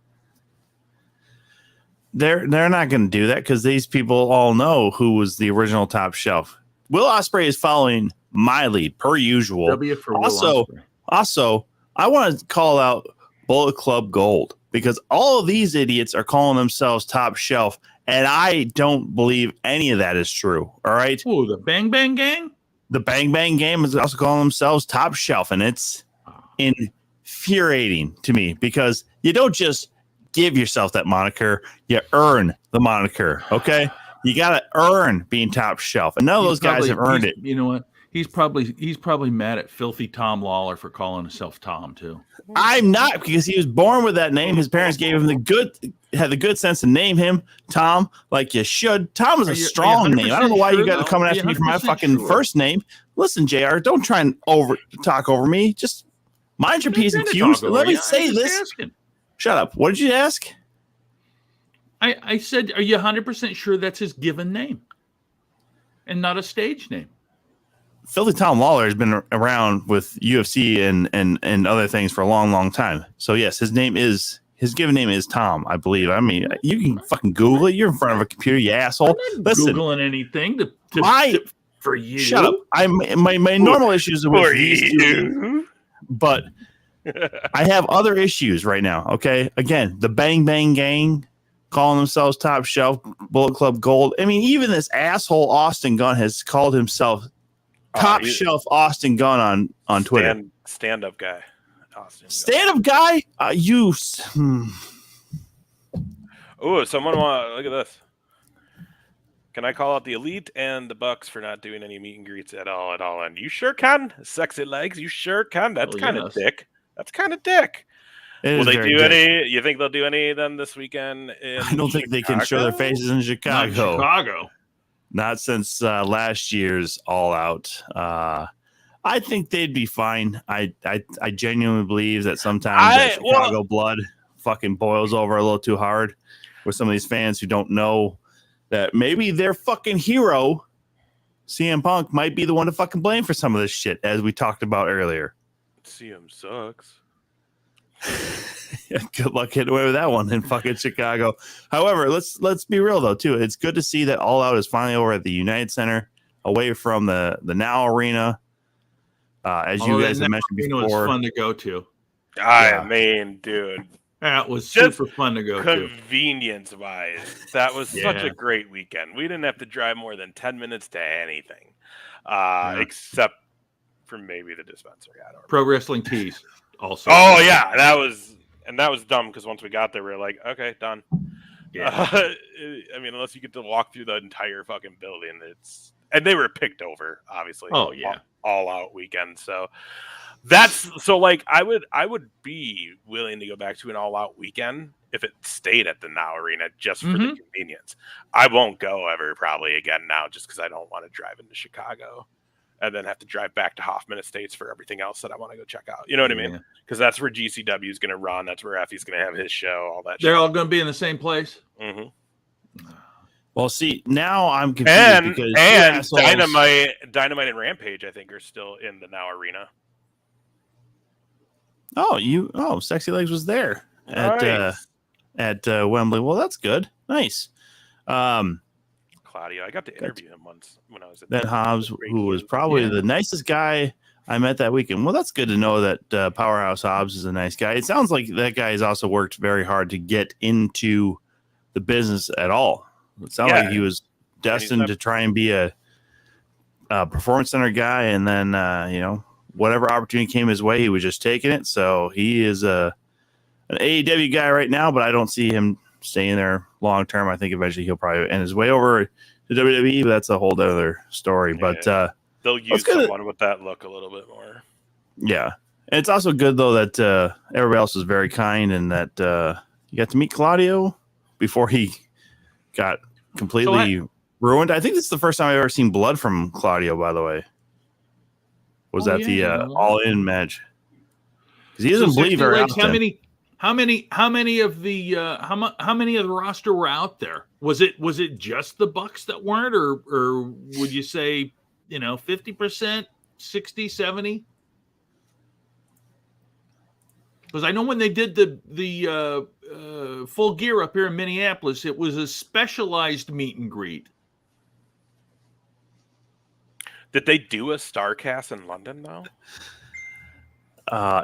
they're not going to do that because these people all know who was the original Top Shelf. Will Ospreay is following my lead per usual. W for Will Ospreay. Also, I want to call out Bullet Club Gold because all of these idiots are calling themselves Top Shelf, and I don't believe any of that is true. All right. Oh, the Bang Bang Gang? The Bang Bang Game is also calling themselves Top Shelf, and it's infuriating to me because you don't just give yourself that moniker, you earn the moniker. Okay. You got to earn being Top Shelf, and none of those guys have earned it. You know what? He's probably mad at Filthy Tom Lawler for calling himself Tom too. I'm not, because he was born with that name. His parents gave him the good sense to name him Tom, like you should. Tom is a strong name. I don't know why you guys are coming after me for my fucking first name. Listen, JR, don't try and talk over me. Just mind your P's and Q's. Let me say this. Asking. Shut up. What did you ask? I said, are you 100% sure that's his given name and not a stage name? Filthy Tom Lawler has been around with UFC and other things for a long, long time. So yes, his given name is Tom, I believe. I mean, you can fucking Google it. You're in front of a computer, you asshole. Listen, Googling anything for you. Shut up. My normal issues are with these two, but I have other issues right now. Okay, again, the Bang Bang Gang calling themselves Top Shelf, Bullet Club Gold. I mean, even this asshole Austin Gunn has called himself Top Shelf Austin Gunn on Twitter. Stand-up guy. Austin Stand-up guy? Oh, someone look at this. Can I call out the Elite and the Bucks for not doing any meet and greets at all? And you sure can. Sexy legs, you sure can. That's kind of dick. That's kind of dick. Will they do any? You think they'll do any of them this weekend? I don't think they can show their faces in Chicago. Not since last year's All Out. I think they'd be fine. I genuinely believe that sometimes that Chicago blood fucking boils over a little too hard with some of these fans who don't know that maybe their fucking hero, CM Punk, might be the one to fucking blame for some of this shit, as we talked about earlier. CM sucks. Yeah, good luck hitting away with that one in fucking Chicago. However, let's be real though too. It's good to see that All Out is finally over at the United Center, away from the Now Arena. As you guys have mentioned before, it was fun to go to. I mean, dude, that was super fun to go to. Convenience wise, that was such a great weekend. We didn't have to drive more than 10 minutes to anything, except for maybe the dispensary. I don't know. Pro Wrestling Tees. Also, that was dumb because once we got there, we were like, okay, done. Yeah, I mean, unless you get to walk through the entire fucking building, and they were picked over, obviously. Oh yeah, all out weekend. So I would be willing to go back to an all out weekend if it stayed at the Now Arena just for the convenience. I won't go ever probably again now just because I don't want to drive into Chicago and then have to drive back to Hoffman Estates for everything else that I want to go check out. You know what I mean? Because that's where GCW is going to run. That's where Effie's going to have his show, all that They're all going to be in the same place? Mm-hmm. Well, see, now I'm confused because Dynamite and Rampage, I think, are still in the Now Arena. Sexy Legs was there at Wembley. Well, that's good. Nice. Claudio, I got to interview him once when I was at Ben Hobbs, who was probably the nicest guy I met that weekend. Well, that's good to know that Powerhouse Hobbs is a nice guy. It sounds like that guy has also worked very hard to get into the business at all. It sounds like he was destined to try and be a performance center guy, and then whatever opportunity came his way, he was just taking it. So he is an AEW guy right now, but I don't see him staying there long term. I think eventually he'll probably end his way over to WWE, but that's a whole other story. Yeah. But they'll use someone with that look a little bit more. Yeah. And it's also good, though, that everybody else was very kind and that you got to meet Claudio before he got completely ruined. I think this is the first time I've ever seen blood from Claudio, by the way. Was that the All In match? Because he doesn't bleed very often. How many of the roster were out there? Was it just the Bucks that weren't, or would you say 50%, 60, 70? Because I know when they did the Full Gear up here in Minneapolis. It was a specialized meet and greet. Did they do a Starcast in London though?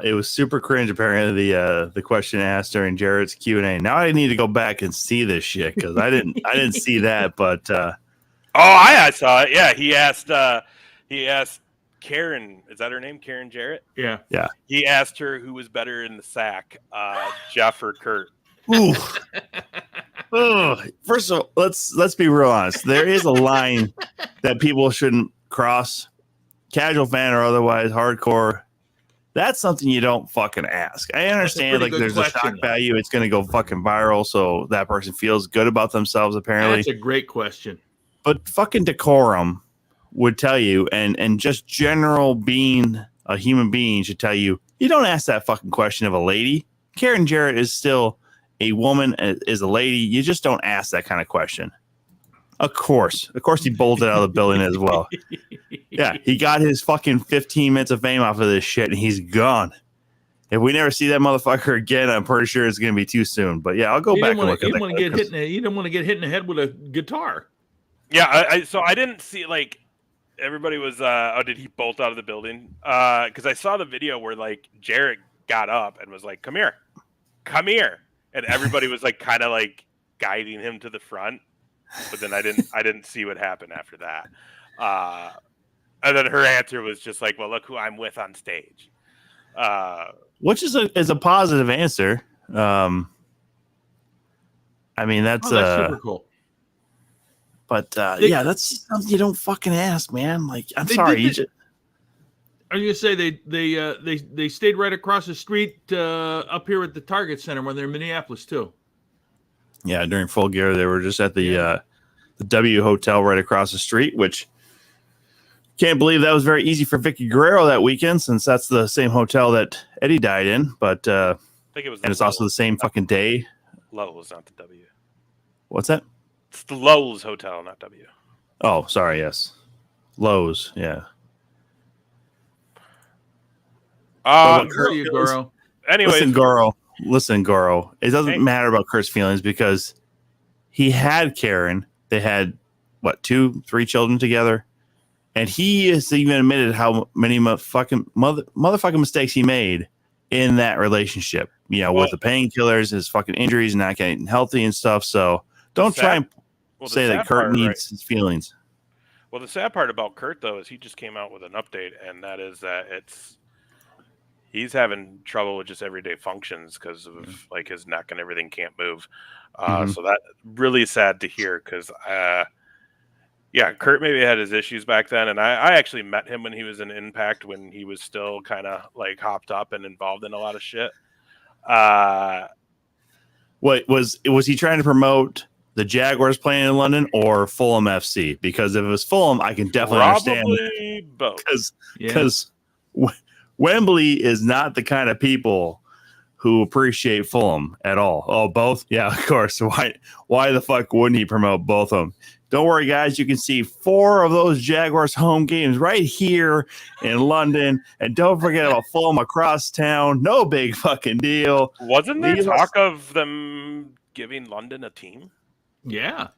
It was super cringe. Apparently, the question asked during Jarrett's Q&A. Now I need to go back and see this shit because I didn't see that. But I saw it. Yeah, he asked Karen. Is that her name? Karen Jarrett. Yeah. He asked her who was better in the sack, Jeff or Kurt. ooh. Ugh. First of all, let's be real honest. There is a line that people shouldn't cross. Casual fan or otherwise, hardcore. That's something you don't fucking ask. I understand, like, there's a shock value. It's going to go fucking viral, so that person feels good about themselves, apparently. That's a great question. But fucking decorum would tell you, and just general being a human being should tell you, you don't ask that fucking question of a lady. Karen Jarrett is still a woman, is a lady. You just don't ask that kind of question. Of course, he bolted out of the building as well. Yeah, he got his fucking 15 minutes of fame off of this shit, and he's gone. If we never see that motherfucker again, I'm pretty sure it's going to be too soon. But yeah, I'll go back and look at that. You don't want to get hit in the head with a guitar. Yeah, so I didn't see, like, everybody was, did he bolt out of the building? Because I saw the video where, like, Jarrett got up and was like, come here. And everybody was, like, kind of, like, guiding him to the front. But then I didn't see what happened after that. And then her answer was just like, well, look who I'm with on stage. Which is a positive answer. I mean, that's super cool. But that's something you don't fucking ask, man. Like, I'm sorry. I was gonna say they stayed right across the street up here at the Target Center when they're in Minneapolis too. Yeah, during Full Gear, they were just at the W Hotel right across the street, which can't believe that was very easy for Vicky Guerrero that weekend, since that's the same hotel that Eddie died in. But I think it was, and it's also the same fucking day. Lowe's, not the W. What's that? It's the Lowe's Hotel, not W. Oh, sorry. Yes, Lowe's. Yeah. Anyway, Listen, Goro. It doesn't matter about Kurt's feelings because he had Karen. They had 2-3 children together, and he has even admitted how many motherfucking mistakes he made in that relationship. You know, with the painkillers, his fucking injuries, not getting healthy and stuff. So don't try and say that Kurt needs his feelings. Well, the sad part about Kurt though is he just came out with an update, and that is that he's having trouble with just everyday functions because of like his neck and everything can't move. So that really sad to hear because, Kurt maybe had his issues back then. And I actually met him when he was in Impact, when he was still kind of like hopped up and involved in a lot of shit. What was he trying to promote the Jaguars playing in London or Fulham FC? Because if it was Fulham, I can definitely understand that. Both. Because Wembley is not the kind of people who appreciate Fulham at all. Oh, both? Yeah, of course. Why the fuck wouldn't he promote both of them? Don't worry, guys. You can see 4 of those Jaguars home games right here in London. And don't forget about Fulham across town. No big fucking deal. Wasn't there talk of them giving London a team? Yeah.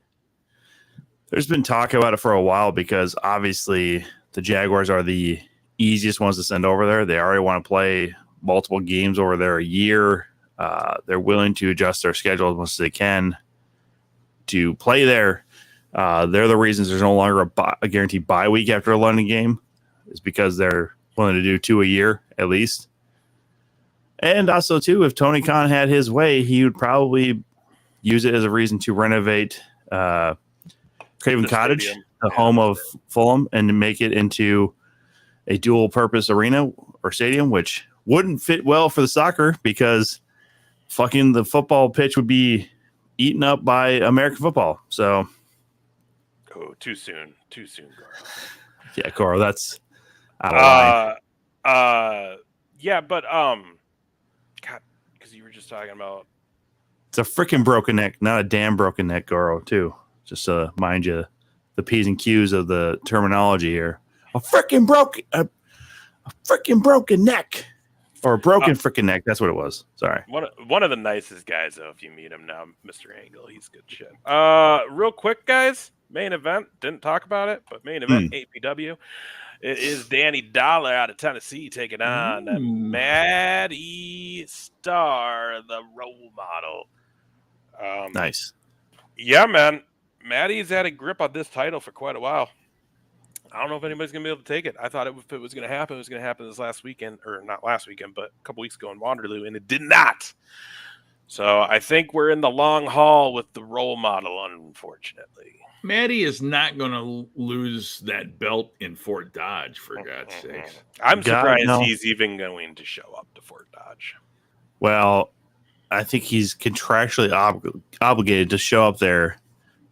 There's been talk about it for a while because obviously the Jaguars are the easiest ones to send over there. They already want to play multiple games over there a year. They're willing to adjust their schedule as much as they can to play there. They're the reasons there's no longer a guaranteed bye week after a London game, is because they're willing to do 2 a year at least. And also, too, if Tony Khan had his way, he would probably use it as a reason to renovate Craven Cottage, the home of Fulham, and to make it into a dual-purpose arena or stadium, which wouldn't fit well for the soccer because fucking the football pitch would be eaten up by American football. So, too soon, Goro. Yeah, Goro, that's out of line. Yeah, but God, because you were just talking about it's a freaking broken neck, not a damn broken neck, Goro. Too, just to mind you, the P's and Q's of the terminology here. A freaking broken neck. Or a broken freaking neck. That's what it was. Sorry. One of the nicest guys, though, if you meet him now, Mr. Angle. He's good shit. Real quick, guys. Main event. Didn't talk about it, but main event, APW. It is Danny Dollar out of Tennessee taking on Maddie Starr, the role model. Nice. Yeah, man. Maddie's had a grip on this title for quite a while. I don't know if anybody's going to be able to take it. I thought if it was going to happen, it was going to happen this last weekend, or not last weekend, but a couple weeks ago in Waterloo, and it did not. So I think we're in the long haul with the role model, unfortunately. Maddie is not going to lose that belt in Fort Dodge, for God's sakes. I'm surprised he's even going to show up to Fort Dodge. Well, I think he's contractually obligated to show up there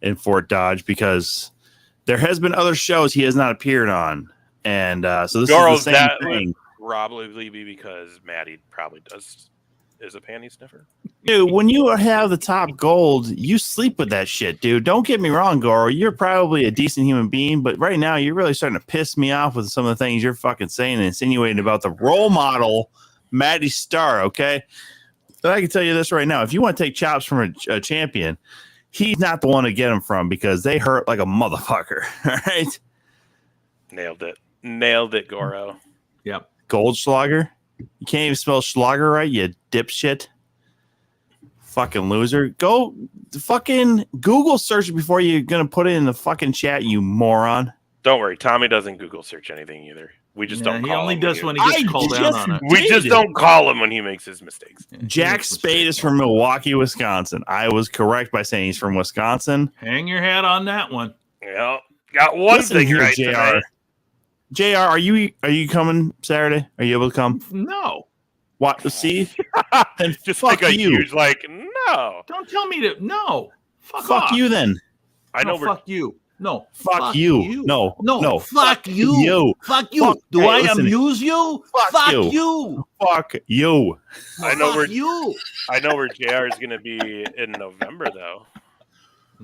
in Fort Dodge because there has been other shows he has not appeared on. And so this is the same thing. Would probably be because Maddie probably is a panty sniffer. Dude, when you have the top gold, you sleep with that shit, dude. Don't get me wrong, Goro. You're probably a decent human being, but right now you're really starting to piss me off with some of the things you're fucking saying and insinuating about the role model, Maddie Starr, okay? But I can tell you this right now. If you want to take chops from a champion, he's not the one to get them from because they hurt like a motherfucker, all right? Nailed it, Goro. Yep. Goldschlager? You can't even spell Schlager right, you dipshit. Fucking loser. Go fucking Google search it before you're going to put it in the fucking chat, you moron. Don't worry. Tommy doesn't Google search anything either. We just don't call him. He only does when he gets called out on it. We just don't call him when he makes his mistakes. Jack Spade is from Milwaukee, Wisconsin. I was correct by saying he's from Wisconsin. Hang your hat on that one. Yeah. Got one thing here, right JR. today. JR, are you coming Saturday? Are you able to come? No. What? See? Then just fuck like a you. huge no. Don't tell me to no. Fuck off. you then. I know. Fuck you. No. Fuck you. No. Fuck you. Fuck you. Fuck, Do hey, I listen, amuse you? Fuck you. you. Fuck you. I know where you. I know where JR is going to be in November, though.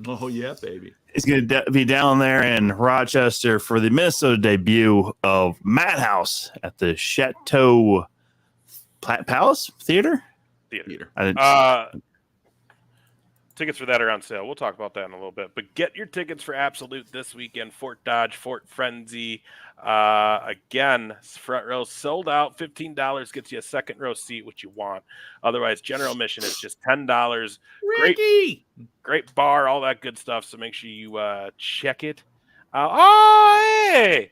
Oh yeah, baby. He's going to be down there in Rochester for the Minnesota debut of Madhouse at the Chateau Palace Theater. Tickets for that are on sale. We'll talk about that in a little bit. But get your tickets for Absolute this weekend. Fort Dodge, Fort Frenzy. Again, front row sold out. $15 gets you a second row seat, which you want. Otherwise, general admission is just $10. Ricky! Great bar, all that good stuff. So make sure you check it out. Oh, hey!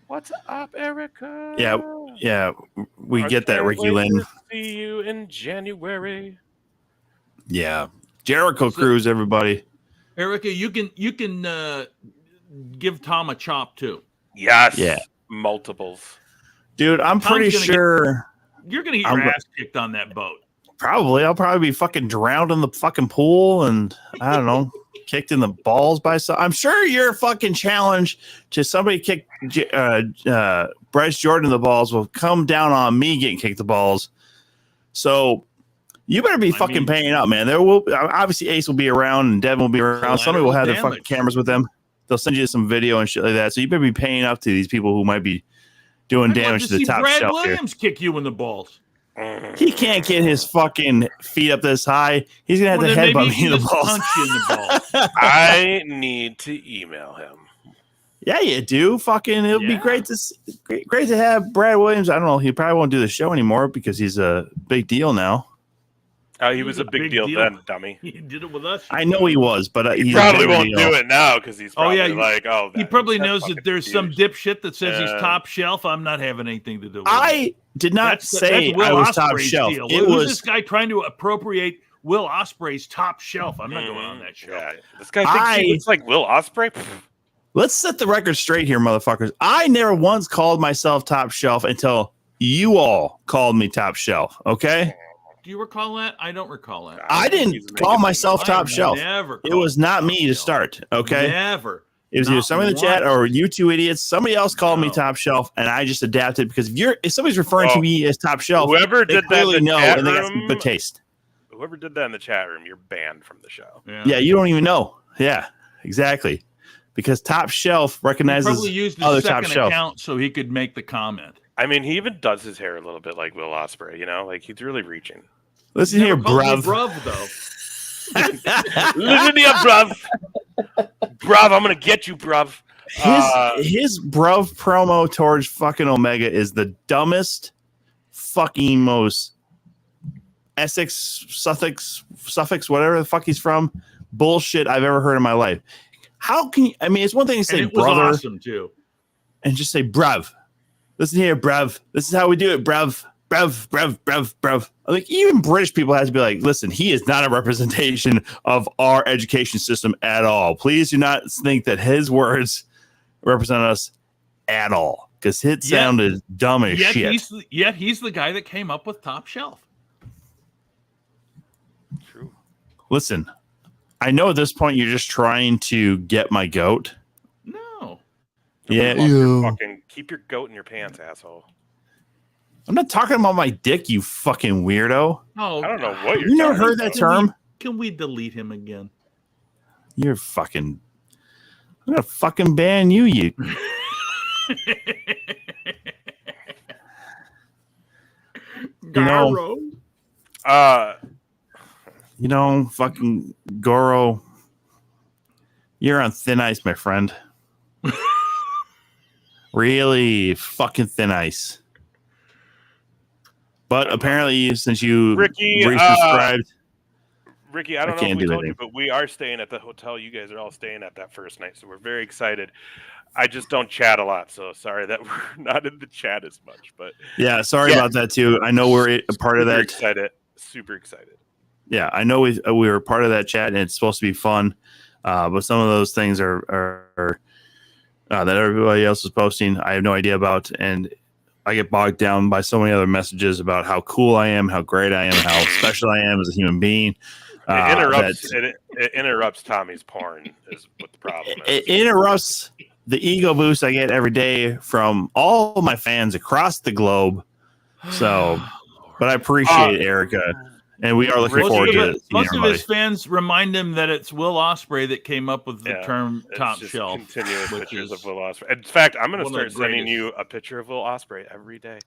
What's up, Erica? Yeah. We get that, Ricky Lynn. See you in January. Yeah. Jericho Cruise, everybody. Erica, you can give Tom a chop too. Yes. Yeah. Multiples. Dude, I'm pretty sure you're gonna get your ass kicked on that boat. Probably. I'll probably be fucking drowned in the fucking pool and I don't know, kicked in the balls by some. I'm sure your fucking challenge to somebody kick Bryce Jordan in the balls will come down on me getting kicked the balls. So you better be fucking paying up, man. There will obviously Ace will be around and Devin will be around. Somebody will have their fucking cameras with them. They'll send you some video and shit like that. So you better be paying up to these people who might be doing damage to the top Brad shelf Williams kick you in the balls. He can't get his fucking feet up this high. He's gonna have to headbutt me in the balls. Punch you in the balls. I need to email him. Yeah, you do. Fucking, it'll be great to have Brad Williams. I don't know. He probably won't do the show anymore because he's a big deal now. He was a big deal then, dummy. He did it with us. I know he was, but he probably won't do it now because he's probably he probably knows that there's some dipshit that says he's top shelf. I'm not having anything to do with it. I did not say I was top shelf. Deal. Who's this guy trying to appropriate Will Ospreay's top shelf? I'm not going on that show. Yeah. This guy thinks he looks like Will Ospreay. Let's set the record straight here, motherfuckers. I never once called myself top shelf until you all called me top shelf, okay? Do you recall that? I don't recall that. I didn't call myself top shelf. It was not me to start, okay? Never. It was either somebody in the chat or you two idiots. Somebody else called me top shelf, and I just adapted because if somebody's referring to me as top shelf, whoever did that in the chat and they got room, some good taste. Whoever did that in the chat room, you're banned from the show. Yeah, you don't even know. Yeah, exactly. Because top shelf recognizes he probably used his second account so he could make the comment. I mean, he even does his hair a little bit like Will Ospreay, you know? Like, he's really reaching. Listen here, bruv. Bruv, though. Listen here, bruv. Bruv, I'm going to get you, bruv. His bruv promo towards fucking Omega is the dumbest, fucking most Essex, Suffolk, whatever the fuck he's from, bullshit I've ever heard in my life. How can you, I mean, it's one thing to say it was brother awesome too, and just say bruv. Listen here, bruv. This is how we do it, bruv. Bruv. Like, even British people have to be like, listen, he is not a representation of our education system at all. Please do not think that his words represent us at all, because his sound is dumb as shit. He's the guy that came up with Top Shelf. True. Listen, I know at this point you're just trying to get my goat. No. Yeah. Keep your goat in your pants, asshole. I'm not talking about my dick, you fucking weirdo. Oh, I don't know what you're You never talking heard that about. term? Can we delete him again? You're fucking. I'm gonna fucking ban you. You Garo. Fucking Goro. You're on thin ice, my friend. Really fucking thin ice. But apparently, since you Ricky, resubscribed, Ricky, I don't know if we told you, but we are staying at the hotel. You guys are all staying at that first night, so we're very excited. I just don't chat a lot, so sorry that we're not in the chat as much. But yeah, sorry about that too. I know we're a part of that. Super excited. Yeah, I know we were part of that chat, and it's supposed to be fun. But some of those things are that everybody else is posting, I have no idea about, and I get bogged down by so many other messages about how cool I am, how great I am, how special I am as a human being. It interrupts Tommy's porn is what the problem is. It interrupts the ego boost I get every day from all my fans across the globe. So, but I appreciate Erica, and we are looking forward to it. Most of his fans remind him that it's Will Ospreay that came up with the term "top shelf." Continuous pictures of Will Ospreay. In fact, I'm going to start sending you a picture of Will Ospreay every day.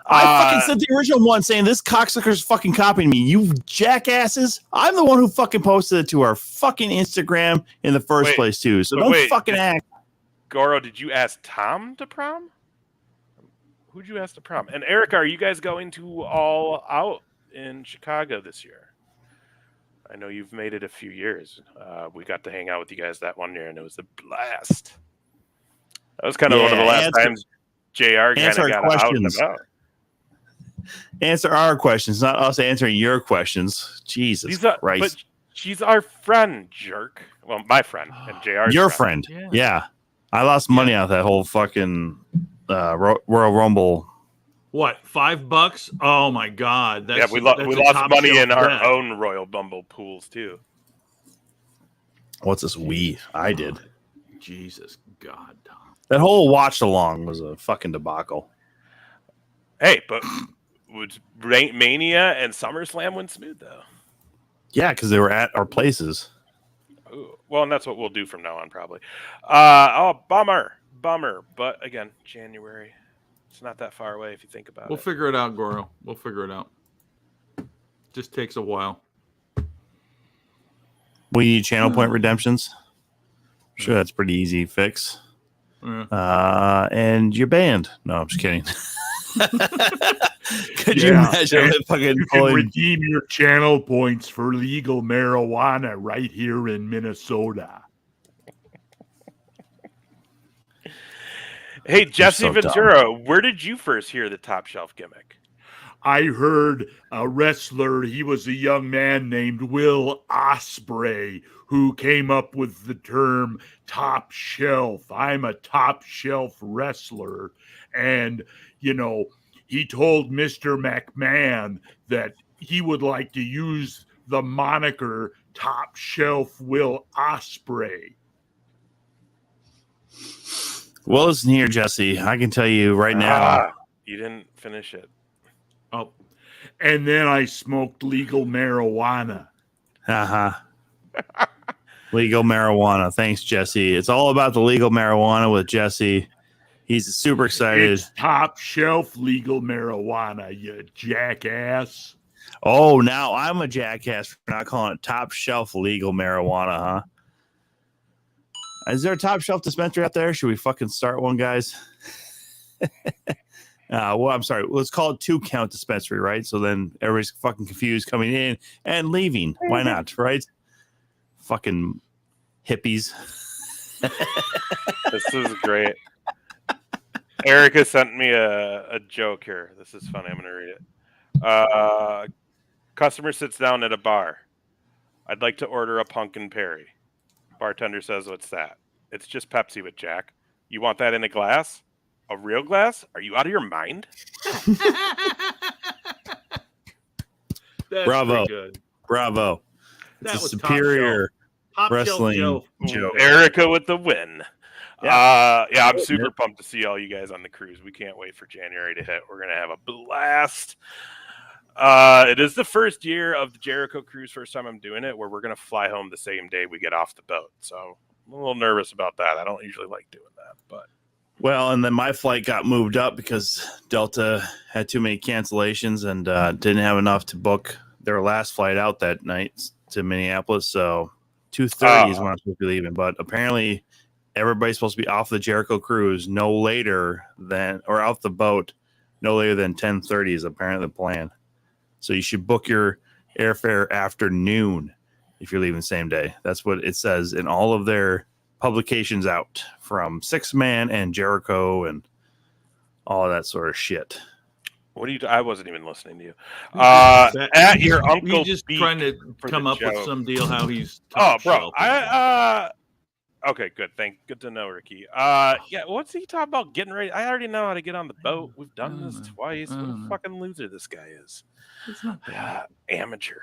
I fucking sent the original one saying this cocksucker's fucking copying me. You jackasses! I'm the one who fucking posted it to our fucking Instagram in the first place too. So don't fucking act. Goro, did you ask Tom to prom? Who'd you ask to prom? And Erica, are you guys going to All Out in Chicago this year? I know you've made it a few years. We got to hang out with you guys that one year, and it was a blast. That was kind of one of the last times JR kind of got out and about. Answer our questions, not us answering your questions. Jesus Christ. But she's our friend, jerk. Well, my friend and JR's your friend. Yeah. I lost money out of that whole fucking Royal Rumble. What, $5? Oh my God! We lost money in our own Royal Rumble pools too. What's this? I did. Jesus God, Tom. That whole watch along was a fucking debacle. Hey, but would Mania and SummerSlam went smooth though? Yeah, because they were at our places. Ooh, well, and that's what we'll do from now on, probably. Bummer. But again, January. It's not that far away if you think about it. We'll figure it out, Goro. We'll figure it out. Just takes a while. We need channel point redemptions. Sure, that's pretty easy fix. Yeah. And you're banned. No, I'm just kidding. Could you imagine you can redeem your channel points for legal marijuana right here in Minnesota? Hey, Jesse Ventura, where did you first hear the top shelf gimmick? I heard a wrestler. He was a young man named Will Ospreay who came up with the term top shelf. I'm a top shelf wrestler. And, he told Mr. McMahon that he would like to use the moniker Top Shelf Will Ospreay. Well, listen here, Jesse. I can tell you right now. You didn't finish it. Oh, and then I smoked legal marijuana. Legal marijuana. Thanks, Jesse. It's all about the legal marijuana with Jesse. He's super excited. It's top shelf legal marijuana, you jackass. Oh, now I'm a jackass for not calling it top shelf legal marijuana, huh? Is there a top shelf dispensary out there? Should we fucking start one, guys? Well, I'm sorry. Let's call it 2 count dispensary, right? So then everybody's fucking confused coming in and leaving. Why not, right? Fucking hippies. This is great. Erica sent me a joke here. This is funny. I'm going to read it. Customer sits down at a bar. I'd like to order a pumpkin Perry. Bartender says, "What's that?" "It's just Pepsi with Jack." "You want that in a glass? A real glass? Are you out of your mind?" That's Bravo. good. Bravo. That It's a was superior top wrestling shelf joke. Erica with the win. Yeah. I'm super pumped to see all you guys on the cruise. We can't wait for January to hit. We're gonna have a blast. It is the first year of the Jericho cruise, first time I'm doing it, where we're gonna fly home the same day we get off the boat. So I'm a little nervous about that. I don't usually like doing that, but Well, and then my flight got moved up because Delta had too many cancellations and didn't have enough to book their last flight out that night to Minneapolis. So 2:30 is when I'm supposed to be leaving. But apparently everybody's supposed to be off the Jericho cruise no later than, or off the boat no later than 10:30 is apparently the plan. So you should book your airfare afternoon if you're leaving the same day. That's what it says in all of their publications out from Six Man and Jericho and all of that sort of shit. what do you? I wasn't even listening to you. At your uncle. He's just trying to come up with some deal how he's. Oh, bro. Okay, good. Good to know, Ricky. Yeah, what's he talking about getting ready? I already know how to get on the boat. We've done this twice. What a fucking loser this guy is. It's not bad. Amateur.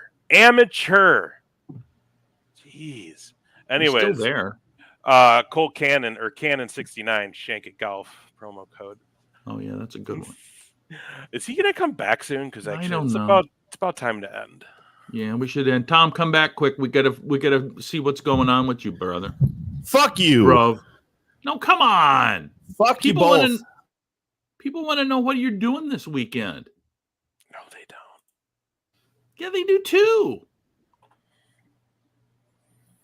Jeez. Anyways, He's still there. Cole Cannon or Cannon 69 Shank it Golf promo code. Oh yeah, that's a good one. Is he gonna come back soon? Because I don't know. It's about time to end. Yeah, we should end. Tom, come back quick. We gotta see what's going on with you, brother. Fuck you, bro. No, come on. Fuck you both. People want to know what you're doing this weekend. No, they don't. Yeah, they do too.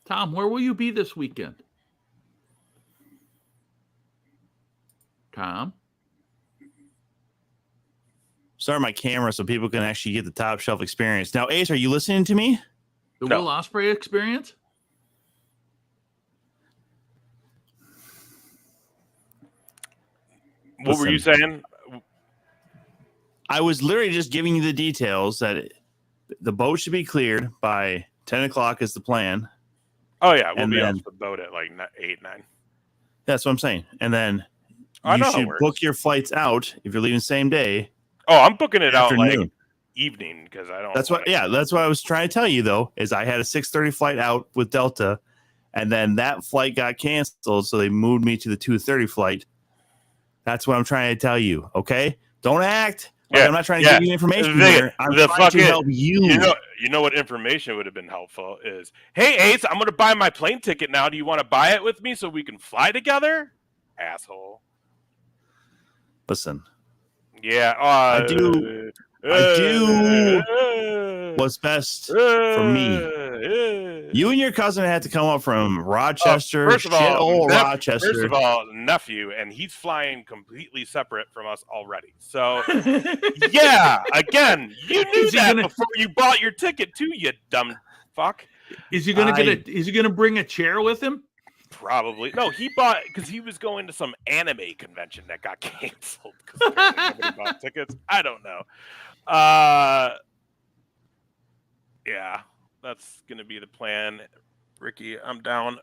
Tom, where will you be this weekend? Tom? Start my camera so people can actually get the top shelf experience. Now, Ace, are you listening to me? The Will Ospreay experience? What were you saying? I was literally just giving you the details that the boat should be cleared by 10 o'clock is the plan. Oh, yeah. We'll be off the boat at like 8, 9. That's what I'm saying. And then you should book your flights out if you're leaving the same day. Oh, I'm booking it out like evening because I don't. That's what I was trying to tell you, though, is I had a 6:30 flight out with Delta, and then that flight got canceled, so they moved me to the 2:30 flight. That's what I'm trying to tell you, okay? Don't act like I'm not trying to give you information here. I'm trying to help you. You know what information would have been helpful is, hey, Ace, I'm going to buy my plane ticket now. Do you want to buy it with me so we can fly together? Asshole. Listen. Yeah. I do what's best for me. You and your cousin had to come up from Rochester. First of all, Rochester. First of all, nephew, and he's flying completely separate from us already. So, yeah, again, you knew that before you bought your ticket too, you dumb fuck. Is he gonna Is he gonna bring a chair with him? Probably. No, he bought because he was going to some anime convention that got canceled because nobody bought tickets. I don't know. Yeah, that's gonna be the plan. Ricky, I'm down.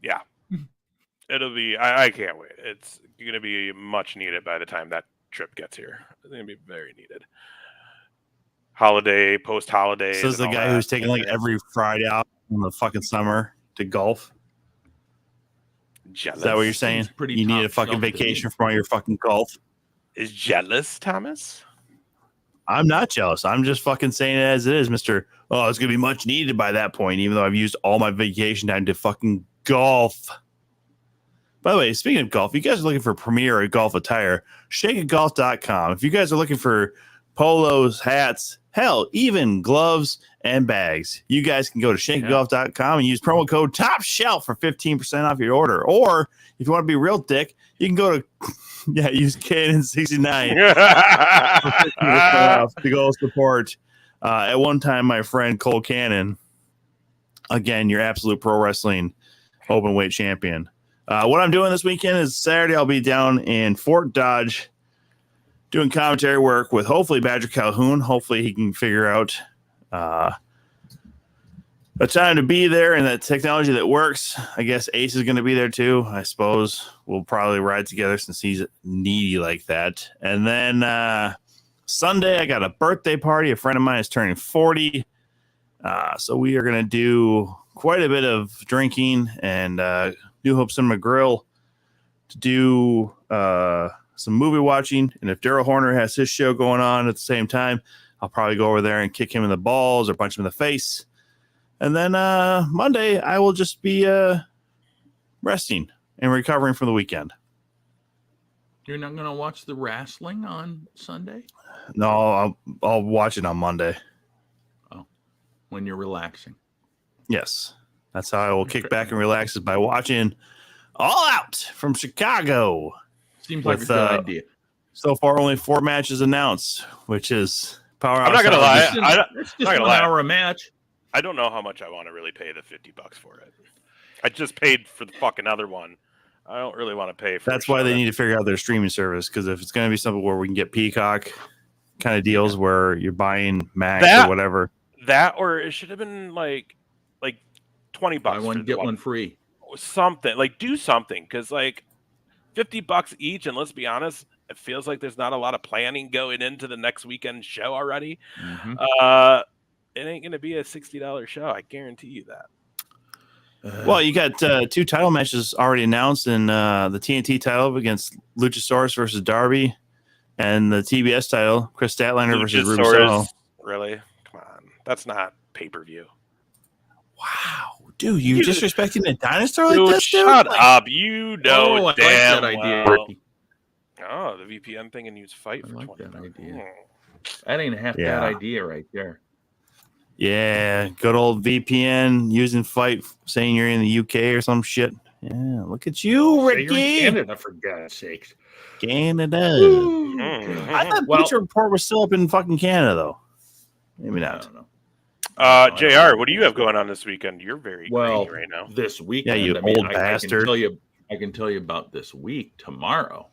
Yeah. It'll be I can't wait. It's gonna be much needed by the time that trip gets here. It's gonna be very needed. Holiday, post-holiday. So this is the guy who's taking like every Friday off in the fucking summer to golf. Jealous. Is that what you're saying? You need a fucking vacation from all your fucking golf. Is jealous, Thomas? I'm not jealous. I'm just fucking saying it as it is, Mr. Oh, it's going to be much needed by that point, even though I've used all my vacation time to fucking golf. By the way, speaking of golf, if you guys are looking for premier golf attire, shakeitgolf.com. If you guys are looking for polos, hats, hell, even gloves and bags, you guys can go to shakeitgolf.com and use promo code TOPSHELF for 15% off your order. Or if you want to be real dick, you can go to use Canon69 for 15% off to go support. At one time, my friend Cole Cannon, again, your absolute pro wrestling open weight champion. What I'm doing this weekend is Saturday, I'll be down in Fort Dodge doing commentary work with hopefully Badger Calhoun. Hopefully he can figure out a time to be there and that technology that works. I guess Ace is going to be there too. I suppose we'll probably ride together since he's needy like that. And then Sunday, I got a birthday party. A friend of mine is turning 40. So we are going to do quite a bit of drinking and New Hope Cinema Grill to do some movie watching. And if Daryl Horner has his show going on at the same time, I'll probably go over there and kick him in the balls or punch him in the face. And then Monday, I will just be resting and recovering from the weekend. You're not going to watch the wrestling on Sunday? No, I'll watch it on Monday. Oh, when you're relaxing. Yes. That's how I will kick back and relax, is by watching All Out from Chicago. Seems like a good idea. So far, only 4 matches announced, which is power. I'm not going to lie. It's just 1 hour a match. I don't know how much I want to really pay the $50 for it. I just paid for the fucking other one. I don't really want to pay for. That's why they need to figure out their streaming service, because if it's going to be something where we can get Peacock kind of deals where you're buying Max or whatever, or it should have been like $20. Buy one get one free. Something like do something, because like $50 each, and let's be honest, it feels like there's not a lot of planning going into the next weekend show already. Mm-hmm. It ain't going to be a $60 show. I guarantee you that. Well, you got 2 title matches already announced in the TNT title against Luchasaurus versus Darby, and the TBS title, Chris Statlander versus Rubisono. Really? Come on. That's not pay-per-view. Wow. Dude, you disrespecting a dinosaur like this, dude? Shut up. You know damn I like that idea. well. Oh, the VPN thing and use Fight for like 20 that idea. That ain't a half bad idea right there. Yeah, good old VPN using Fight, saying you're in the UK or some shit. Yeah, look at you, Ricky. You're in Canada, for God's sakes. Canada. I thought Bleacher Report was still up in fucking Canada, though. Maybe not. I don't know. JR, what do you have going on this weekend? You're very green right now. This weekend, yeah, you old bastard. I can tell you about this week. Tomorrow,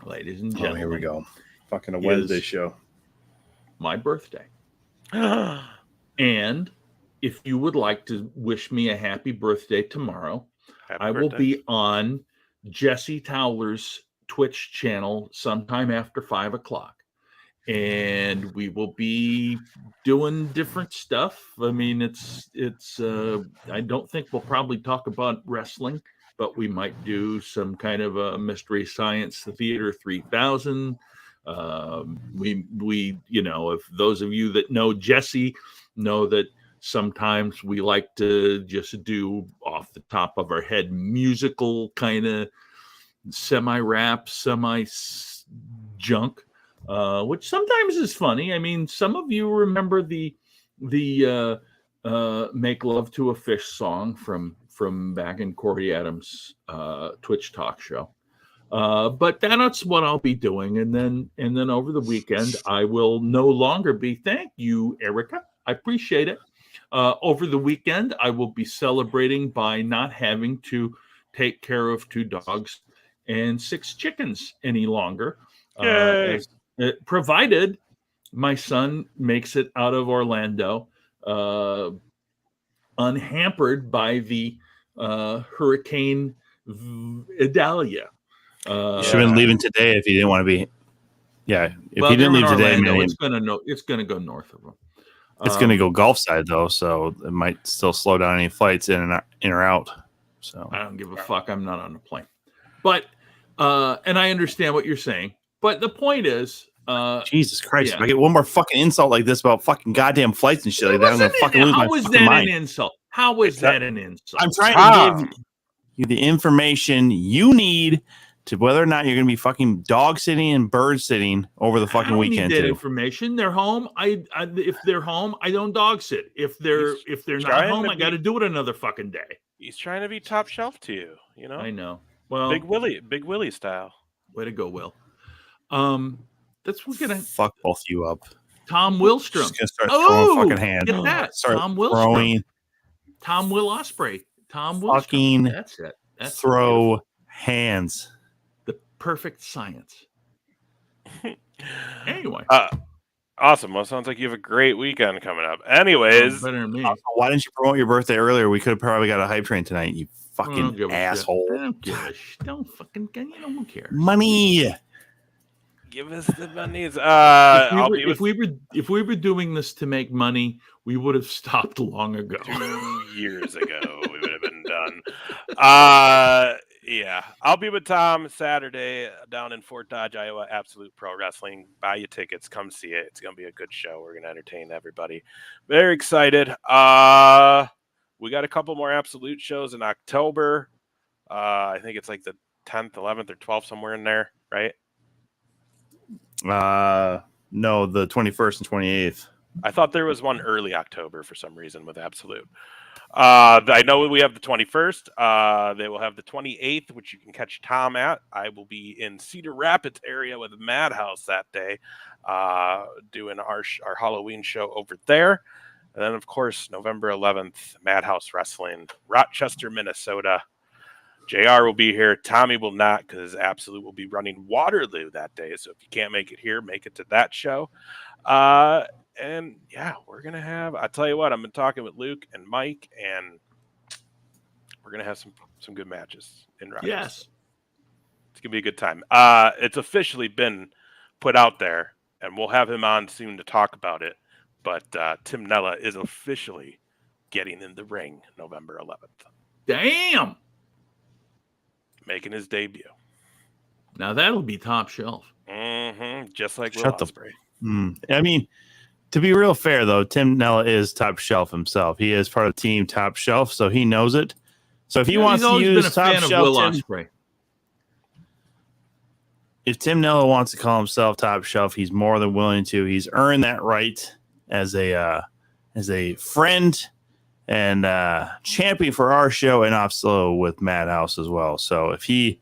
ladies and gentlemen. Here we go. Fucking a Wednesday show. My birthday. And if you would like to wish me a happy birthday tomorrow, I will be on Jesse Towler's Twitch channel sometime after 5 o'clock. And we will be doing different stuff. I mean, it's I don't think we'll probably talk about wrestling, but we might do some kind of a Mystery Science Theater 3000. We if those of you that know Jesse know that sometimes we like to just do off the top of our head musical kind of semi-rap, semi-junk, which sometimes is funny. I mean, some of you remember the Make Love to a Fish song from back in Corey Adams' Twitch talk show. But that's what I'll be doing. And then over the weekend, I will no longer be. Thank you, Erica. I appreciate it. Over the weekend, I will be celebrating by not having to take care of 2 dogs and 6 chickens any longer. Provided my son makes it out of Orlando unhampered by the Hurricane Idalia. You should have been leaving today if you didn't want to be. Yeah, if you didn't leave today, Orlando, it's gonna go north of them. It's gonna go Gulf side though, so it might still slow down any flights in or out. So I don't give a fuck. I'm not on a plane, but and I understand what you're saying. But the point is, Jesus Christ! If I get one more fucking insult like this about fucking goddamn flights and shit like that, I'm gonna fucking lose my fucking mind. How was that an insult? I'm trying to give. you the information you need to whether or not you're going to be fucking dog sitting and bird sitting over the fucking weekend. Need that too. information. They're home. If they're home, I don't dog sit. If they're not home, I got to do it another fucking day. He's trying to be top shelf to you. You know. I know. Well, Big Willie style. Way to go, Will. That's we're gonna fuck both you up. Tom Willstrom. Just gonna start throwing fucking hands. Get that. Start Tom Willstrom. throwing. Tom Will Ospreay. Tom Willstrom. Fucking That's it. That's throw beautiful. hands. The perfect science. Anyway. Awesome. Well, sounds like you have a great weekend coming up. Anyways, better than me. Why didn't you promote your birthday earlier? We could have probably got a hype train tonight. You fucking asshole. I don't give a shit. Don't fucking. You know who cares? Money. Give us the monies. If we were doing this to make money, we would have stopped long ago. 2 years ago, we would have been done. Yeah, I'll be with Tom Saturday down in Fort Dodge, Iowa. Absolute Pro Wrestling. Buy your tickets. Come see it. It's gonna be a good show. We're gonna entertain everybody. Very excited. We got a couple more Absolute shows in October. I think it's like the 10th, 11th, or 12th, somewhere in there, right? No, the 21st and 28th. I thought there was one early October for some reason with Absolute. I know we have the 21st. They will have the 28th, which you can catch Tom at. I will be in Cedar Rapids area with Madhouse that day, doing our Halloween show over there. And then, of course, November 11th, Madhouse Wrestling, Rochester, Minnesota. JR will be here. Tommy will not, because Absolute will be running Waterloo that day. So if you can't make it here, make it to that show. And yeah, we're going to have, I tell you what, I've been talking with Luke and Mike, and we're going to have some good matches in Rochester. Yes. It's going to be a good time. It's officially been put out there, and we'll have him on soon to talk about it. But Tim Nella is officially getting in the ring November 11th. Damn. Making his debut. Now that'll be top shelf. Mm-hmm. Just like Will Ospreay. I mean, to be real fair, though, Tim Nella is top shelf himself. He is part of Team Top Shelf, so he knows it. So if he wants to use Top Shelf, if Tim Nella wants to call himself Top Shelf, he's more than willing to. He's earned that right as a friend and champion for our show, and also with Madhouse as well. So if he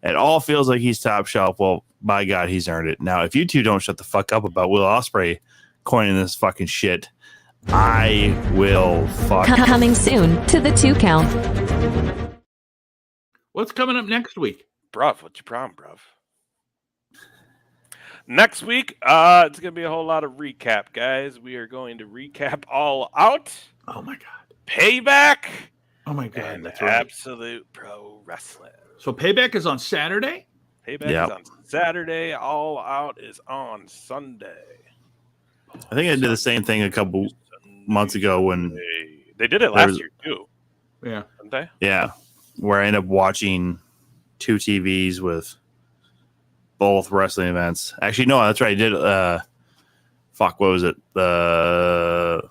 at all feels like he's top shelf, well, by God, he's earned it. Now, if you two don't shut the fuck up about Will Ospreay coining this fucking shit, I will fuck. Coming soon to the 2 Count. What's coming up next week? Bruv, what's your problem, bruv? Next week, it's going to be a whole lot of recap, guys. We are going to recap All Out. Oh, my God. Payback. Oh, my God. And That's right. Absolute Pro Wrestling. So Payback is on Saturday? Payback is on Saturday. All Out is on Sunday. I think I did the same thing a couple months ago when they did it last year, too. Yeah. Didn't they? Yeah. Where I ended up watching 2 TVs with both wrestling events. Actually, no, that's right. I did what was it? The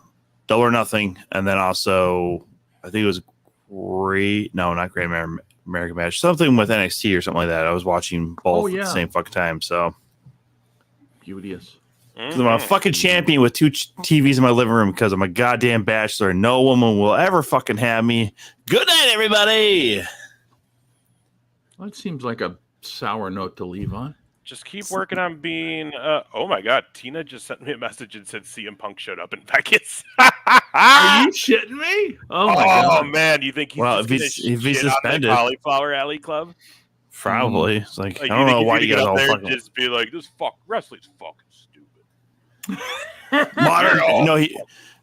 Double or Nothing, and then also I think it was not Great American Match, something with NXT or something like that. I was watching both at the same fucking time. So beauteous. I'm a fucking champion with 2 TVs in my living room because I'm a goddamn bachelor. No woman will ever fucking have me. Good night, everybody. Well, it seems like a sour note to leave on. Just keep working on being. Oh my God, Tina just sent me a message and said CM Punk showed up in Vegas. Are you shitting me? Oh my God! Oh man, you think he's if he's suspended? Cauliflower Alley Club? Probably. It's like I don't know why you guys all fucking just be like this. Wrestling's fucking stupid.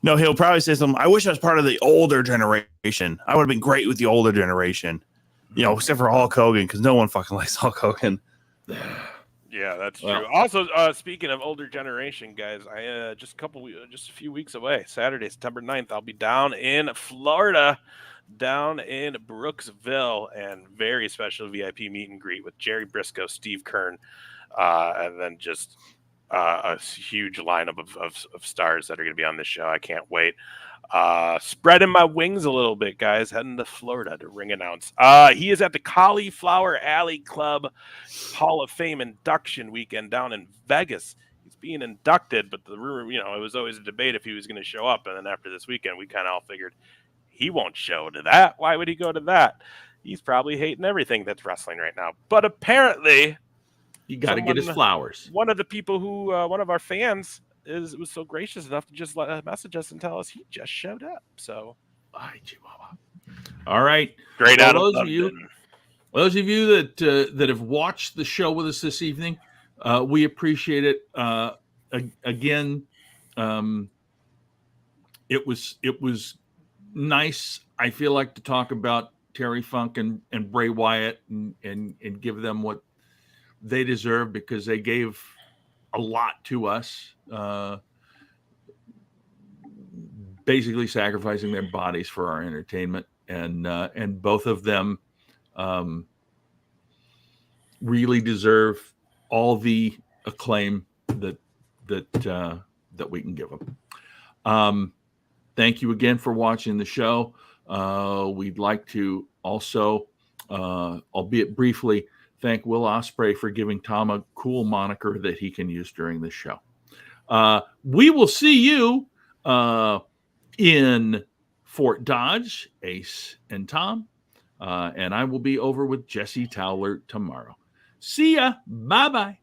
He'll probably say something. I wish I was part of the older generation. I would have been great with the older generation. Except for Hulk Hogan, because no one fucking likes Hulk Hogan. Yeah, that's true. Also, speaking of older generation, guys, I just a few weeks away, Saturday, September 9th, I'll be down in Florida, down in Brooksville, and very special VIP meet and greet with Jerry Briscoe, Steve Kern, and then just a huge lineup of stars that are going to be on this show. I can't wait. Spreading my wings a little bit, guys. Heading to Florida to ring announce. He is at the Cauliflower Alley Club Hall of Fame induction weekend down in Vegas. He's being inducted, but the rumor, it was always a debate if he was going to show up. And then after this weekend, we kind of all figured he won't show to that. Why would he go to that? He's probably hating everything that's wrestling right now. But apparently, you got to get his flowers. One of the people who, one of our fans, was so gracious enough to just message us and tell us he just showed up. So, all right, great. Well, those of you that have watched the show with us this evening, we appreciate it. Again, it was nice. I feel like to talk about Terry Funk and Bray Wyatt and give them what they deserve, because they gave a lot to us, basically sacrificing their bodies for our entertainment, and both of them really deserve all the acclaim that we can give them. Thank you again for watching the show. We'd like to also, albeit briefly, thank Will Ospreay for giving Tom a cool moniker that he can use during the show. We will see you in Fort Dodge, Ace and Tom, and I will be over with Jesse Towler tomorrow. See ya. Bye-bye.